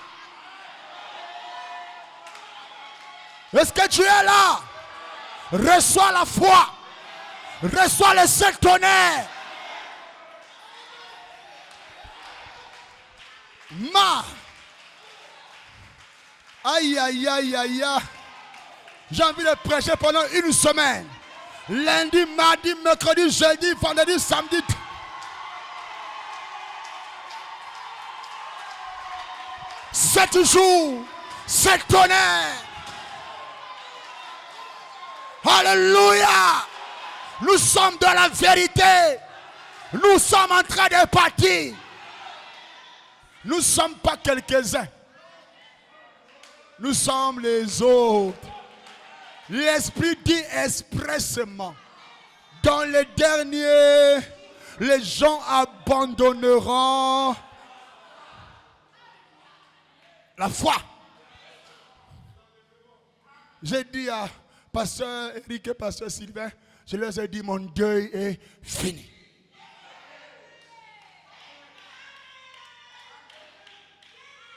Est-ce que tu es là? Reçois la foi. Reçois le seul tonnerre. Aïe, aïe, aïe, aïe, aïe. J'ai envie de prêcher pendant une semaine. Lundi, mardi, mercredi, jeudi, vendredi, samedi. Sept jours, 7 tonnerres. Alléluia. Nous sommes dans la vérité. Nous sommes en train de partir. Nous ne sommes pas quelques-uns. Nous sommes les autres. L'Esprit dit expressément, dans les derniers, les gens abandonneront la foi. J'ai dit à pasteur Eric et pasteur Sylvain, je leur ai dit mon deuil est fini.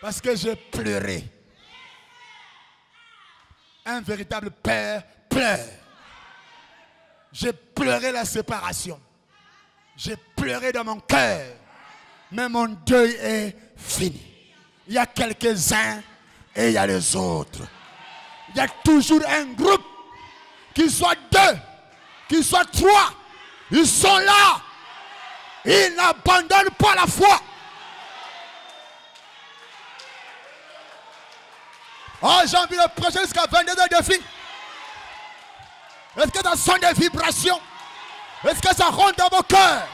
Parce que j'ai pleuré. Un véritable père pleure. J'ai pleuré la séparation. J'ai pleuré dans mon cœur. Mais mon deuil est fini. Il y a quelques-uns et il y a les autres. Il y a toujours un groupe, qu'il soit 2, qu'ils soient 3, ils sont là. Ils n'abandonnent pas la foi. Oh, j'ai envie de prêcher jusqu'à 22 heures de filles. Est-ce que ça sonne des vibrations? Est-ce que ça rentre dans vos cœurs?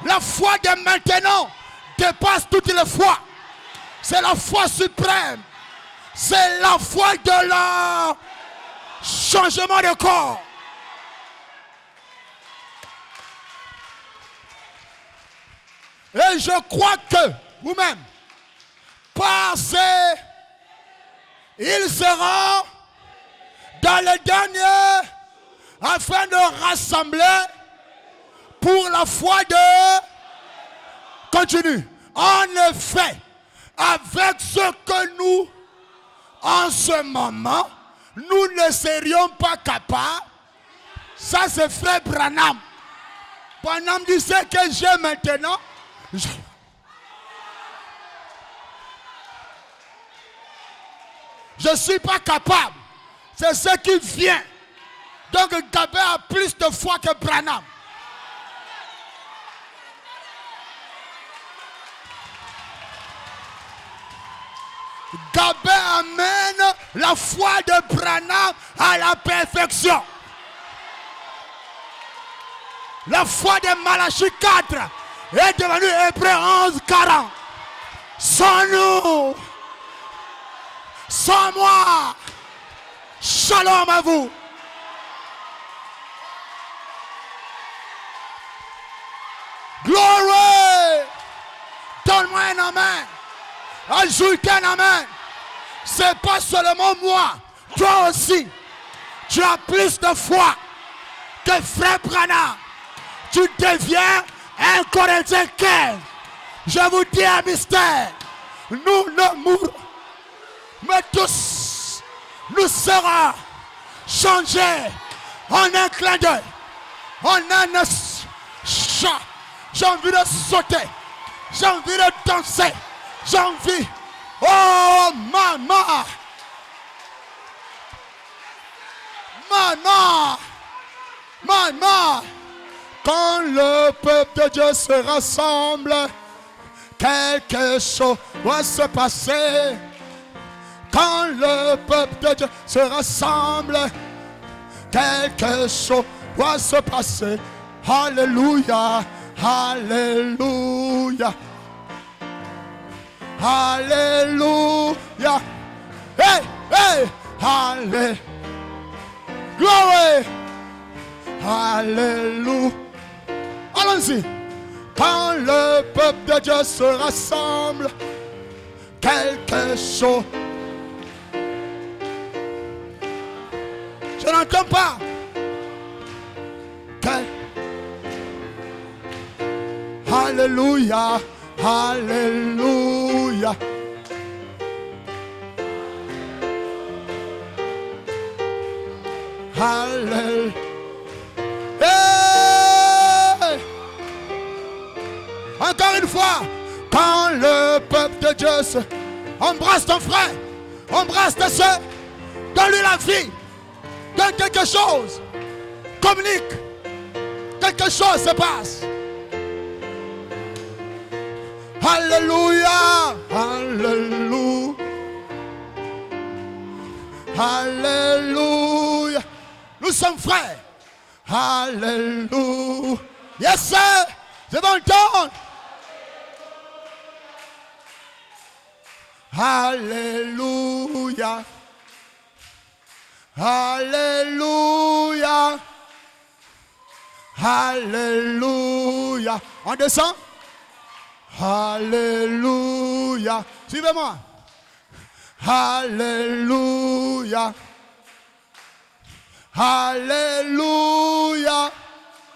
La foi de maintenant dépasse toutes les foi. C'est la foi suprême. C'est la foi de la changement de corps. Et je crois que vous-même, par ces, ils seront dans les derniers afin de rassembler pour la foi de... Continue. En effet, avec ce que nous, en ce moment, nous ne serions pas capables. Ça, c'est frère Branham. Branham dit ce que j'ai maintenant. Je ne suis pas capable. C'est ce qui vient. Donc, Gabé a plus de foi que Branham. Gabé amène la foi de Branham à la perfection. La foi de Malachie 4 est devenue Hébreux 11, 40. Sans nous, sans moi, shalom à vous. Glory! Donne-moi un amen. Ajoute un amen. C'est pas seulement moi. Toi aussi. Tu as plus de foi que frère Branham. Tu deviens un Corinthien 15. Je vous dis un mystère. Nous ne mourrons. Mais tous, nous serons changés en un clin d'œil. En un chat. J'ai envie de sauter. J'ai envie de danser. J'ai envie. Oh, maman. Maman. Maman. Quand le peuple de Dieu se rassemble, quelque chose doit se passer. Quand le peuple de Dieu se rassemble, quelque chose doit se passer. Alléluia. Alléluia. Alléluia. Hey, hey. Alléluia. Glory. Alléluia. Allons-y. Quand le peuple de Dieu se rassemble, quelque chose. Je n'entends pas. Alléluia, alléluia. Alléluia. Hey! Encore une fois, quand le peuple de Dieu se... Embrasse ton frère, embrasse ta soeur, donne-lui la vie, donne quelque chose, communique, quelque chose se passe. Alléluia, alléluia, alléluia. Nous sommes frères. Alléluia. Yes, sir. C'est bon temps. Alléluia. Alléluia. Alléluia. On descend. Alléluia. Suivez-moi. Alléluia. Alléluia.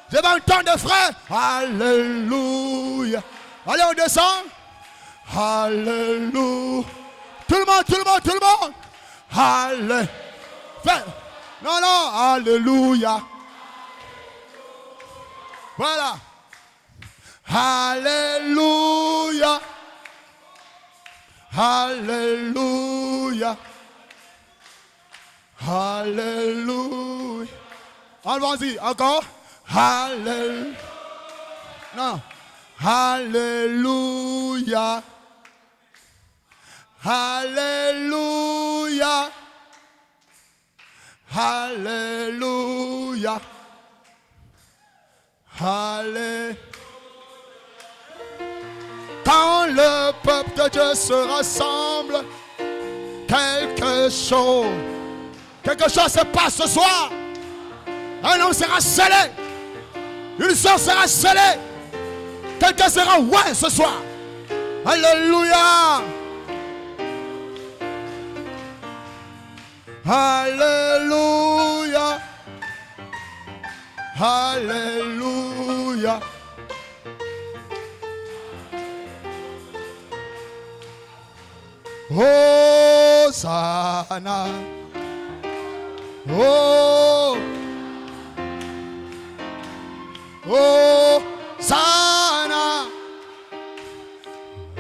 C'est bon temps de frères. Alléluia. Allez, on descend. Alléluia. Tout le monde, tout le monde, tout le monde. Alléluia. Non, non, alléluia. Voilà. Alléluia. Alléluia. Alléluia. Allons-y, encore. Alléluia. Non. Alléluia. Alléluia. Alléluia. Alléluia. Quand le peuple de Dieu se rassemble, quelque chose se passe ce soir. Un homme sera scellé. Une soeur sera scellée. Quelqu'un sera ouais ce soir. Alléluia. Alléluia. Alléluia. Hosanna. Oh. Hosanna.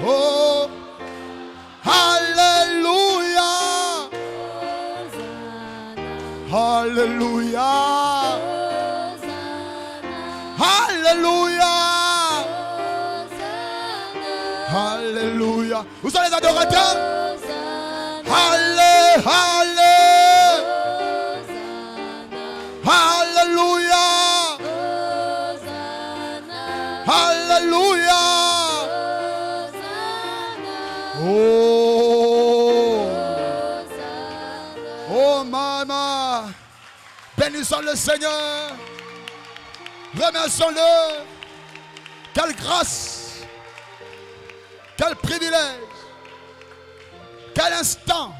Oh. Alléluia. Alléluia. Alléluia. Alléluia. Où sont les adorateurs? Allé, allé. Alléluia. Alléluia. Oh. Oh maman. Bénissons le Seigneur. Remercions-le. Quelle grâce. Quel privilège. Quel instant.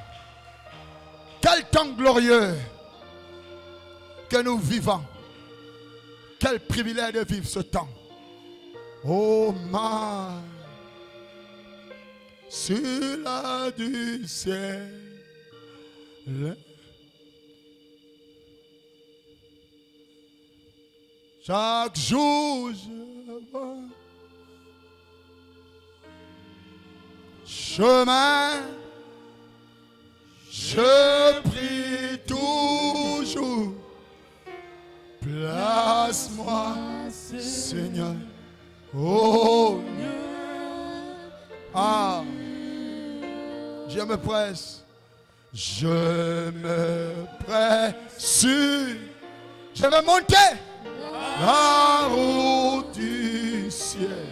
Quel temps glorieux que nous vivons. Quel privilège de vivre ce temps. Oh ma. Sur la du ciel. Chaque jour je vois chemin, je prie toujours, place-moi, Seigneur, oh ah, je me presse, je vais monter la route du ciel,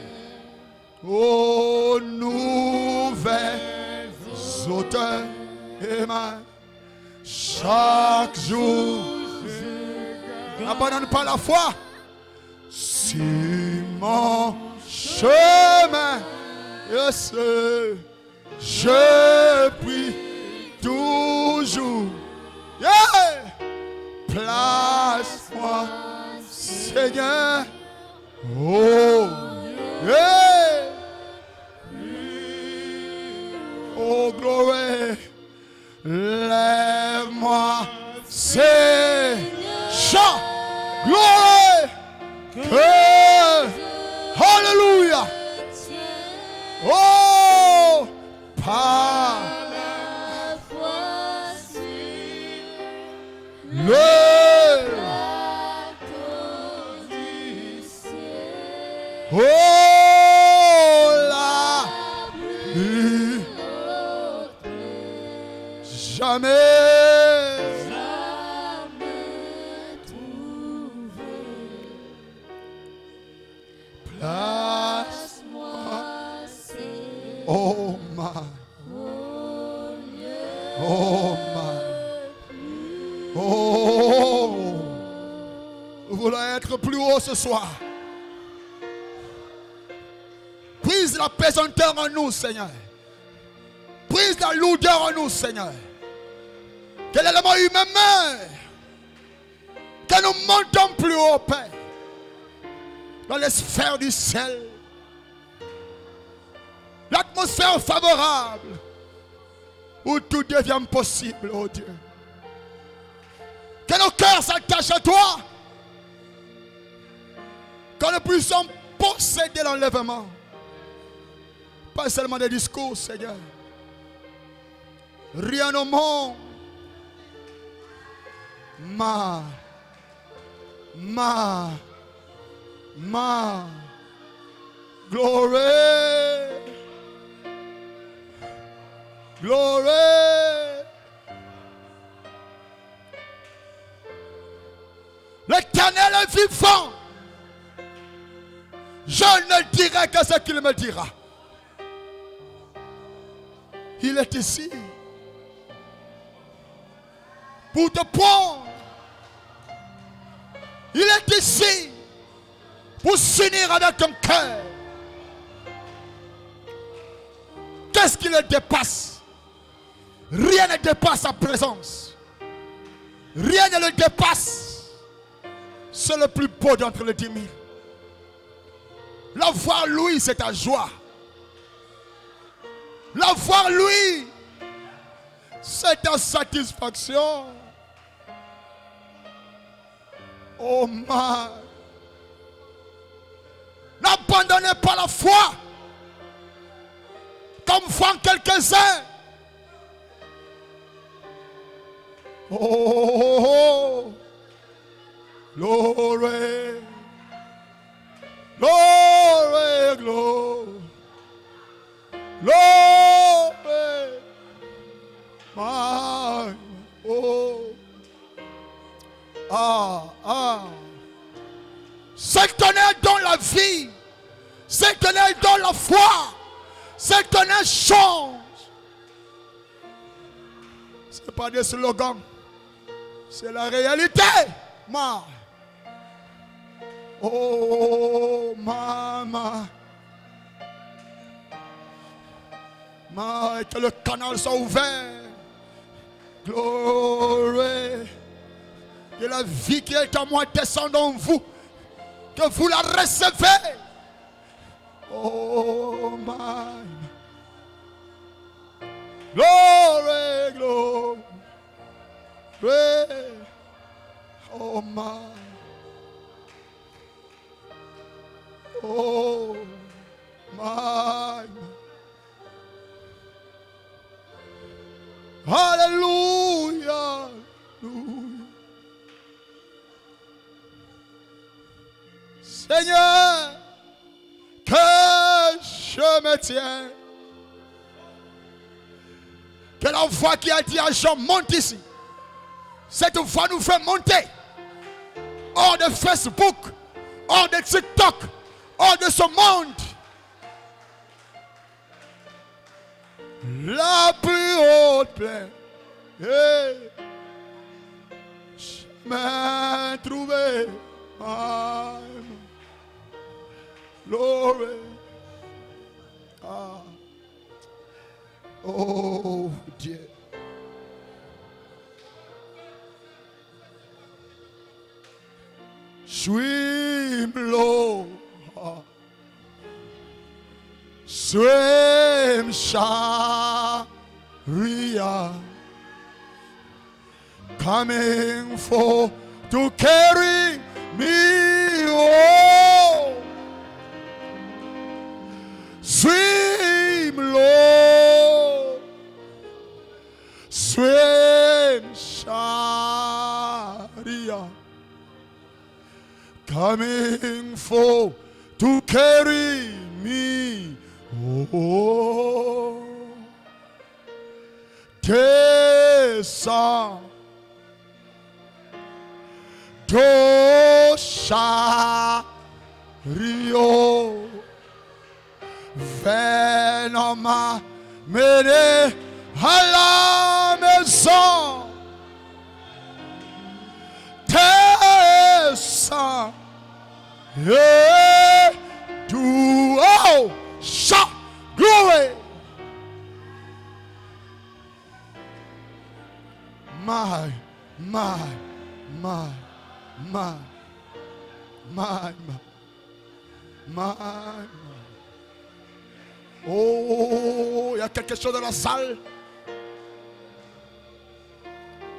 aux nouvelles hauteurs et chaque jour, n'abandonne pas la foi sur mon chemin, je prie toujours, yeah! Place-moi, Seigneur, oh, yeah. Oh, gloire, lève-moi, Seigneur, gloire, alléluia, oh, par la foi sur le oh la plus jamais trouvé place-moi oh my oh my oh nous voulons être plus haut ce soir. Brise la pesanteur en nous, Seigneur. Brise la lourdeur en nous, Seigneur. Que l'élément humain meure. Que nous montons plus haut, Père. Dans les sphères du ciel. L'atmosphère favorable. Où tout devient possible, oh Dieu. Que nos cœurs s'attachent à toi. Que nous puissions posséder l'enlèvement. Pas seulement des discours, Seigneur. Rien au monde. Glory. Glory. L'Éternel est vivant. Je ne dirai que ce qu'il me dira. Il est ici pour te prendre. Il est ici pour s'unir avec ton cœur. Qu'est-ce qui le dépasse? Rien ne dépasse sa présence. Rien ne le dépasse. C'est le plus beau d'entre les 10 000. La voir lui, c'est ta joie. La voir lui, c'est ta satisfaction. Oh man. N'abandonnez pas la foi. Comme font quelques-uns. Oh, glory, glory, glory, glory, my, oh, S'étonner dans la vie, s'étonner dans la foi, s'étonner change. Ce n'est pas des slogans. C'est la réalité. Ma. Oh, maman. Que le canal soit ouvert. Glory. Que la vie qui est en moi descende en vous. Que vous la recevez. Oh, my. Glory, glory. Oh my. Oh my. Hallelujah. Seigneur, que je me tiens. Que la voix qui a dit à Jean, monte ici. Cette voix nous fait monter hors de Facebook, hors de TikTok, hors de ce monde. La plus haute plaine, chemin trouvé, glory. Oh Dieu. Swim low, swim chariot, coming for to carry me home. Swim low, swim chariot, coming for to carry me home. Descends, do chariot, viens m'amener à la maison. Descends, yeah, do oh, shout, glory. My. Oh, il y a quelque chose dans la salle.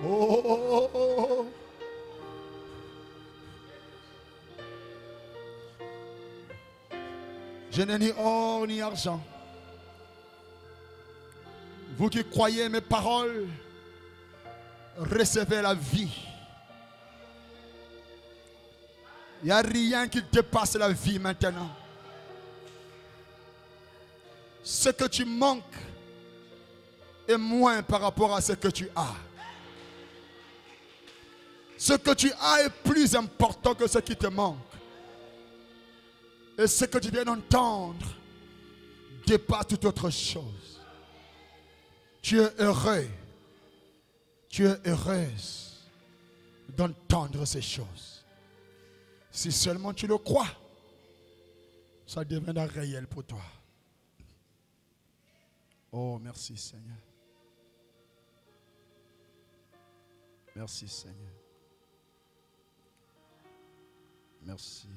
Oh. Je n'ai ni or ni argent. Vous qui croyez mes paroles, recevez la vie. Il n'y a rien qui dépasse la vie maintenant. Ce que tu manques est moins par rapport à ce que tu as. Ce que tu as est plus important que ce qui te manque. Et ce que tu viens d'entendre dépasse toute autre chose. Tu es heureux. Tu es heureuse d'entendre ces choses. Si seulement tu le crois, ça deviendra réel pour toi. Oh, merci Seigneur. Merci Seigneur. Merci.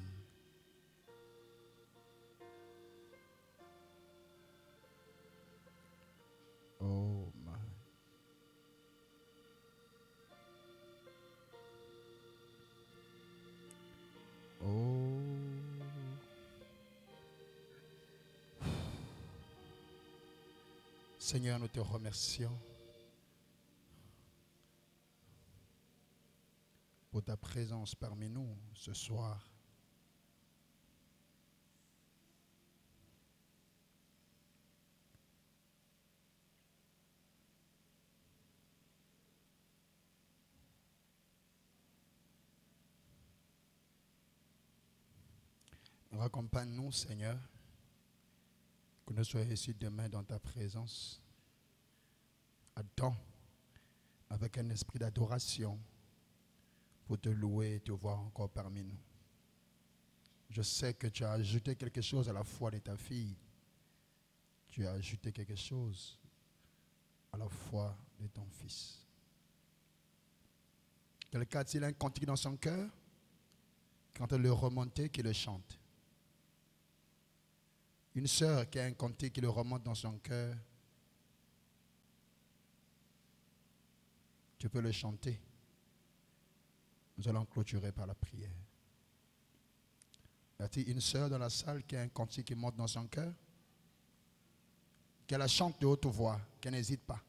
Oh, my. Oh. Seigneur, nous te remercions pour ta présence parmi nous ce soir. Raccompagne-nous, Seigneur, que nous soyons ici demain dans ta présence, à temps, avec un esprit d'adoration, pour te louer et te voir encore parmi nous. Je sais que tu as ajouté quelque chose à la foi de ta fille. Tu as ajouté quelque chose à la foi de ton fils. Quelqu'un a-t-il un cantique dans son cœur? Quand elle le remontait, qu'il le chante. Une sœur qui a un cantique qui le remonte dans son cœur, tu peux le chanter. Nous allons clôturer par la prière. Y a-t-il une sœur dans la salle qui a un cantique qui monte dans son cœur? Qu'elle la chante de haute voix, qu'elle n'hésite pas.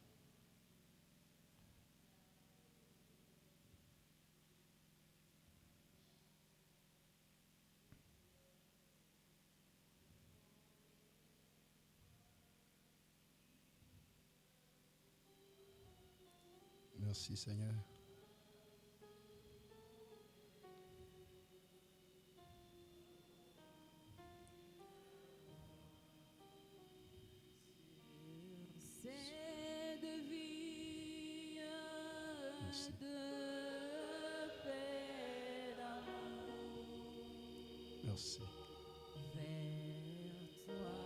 Merci Seigneur. C'est de vie, Merci. de paix, d'amour. Merci. Vers toi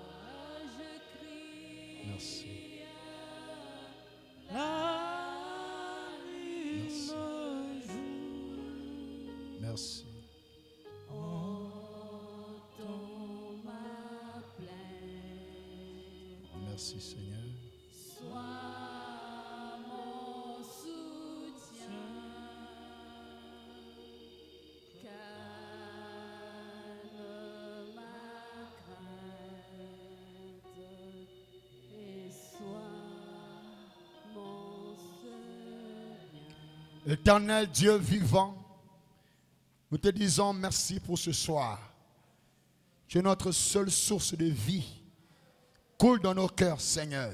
je crie. Merci. Merci. Entends ma plainte. Merci Seigneur. Sois mon soutien. Calme ma crainte et sois mon seul. Éternel Dieu vivant, nous te disons merci pour ce soir. Tu es notre seule source de vie. Coule dans nos cœurs, Seigneur.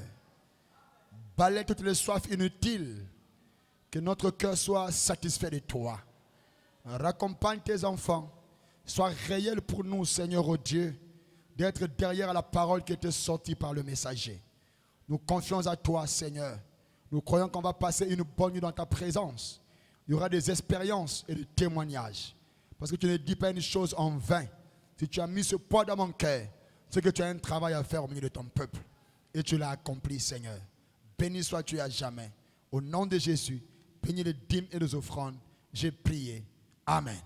Balaie toutes les soifs inutiles. Que notre cœur soit satisfait de toi. Raccompagne tes enfants. Sois réel pour nous, Seigneur, oh Dieu, d'être derrière la parole qui était sortie par le messager. Nous confions à toi, Seigneur. Nous croyons qu'on va passer une bonne nuit dans ta présence. Il y aura des expériences et des témoignages. Parce que tu ne dis pas une chose en vain. Si tu as mis ce poids dans mon cœur, c'est que tu as un travail à faire au milieu de ton peuple. Et tu l'as accompli, Seigneur. Béni sois-tu à jamais. Au nom de Jésus, bénis les dîmes et les offrandes. J'ai prié. Amen.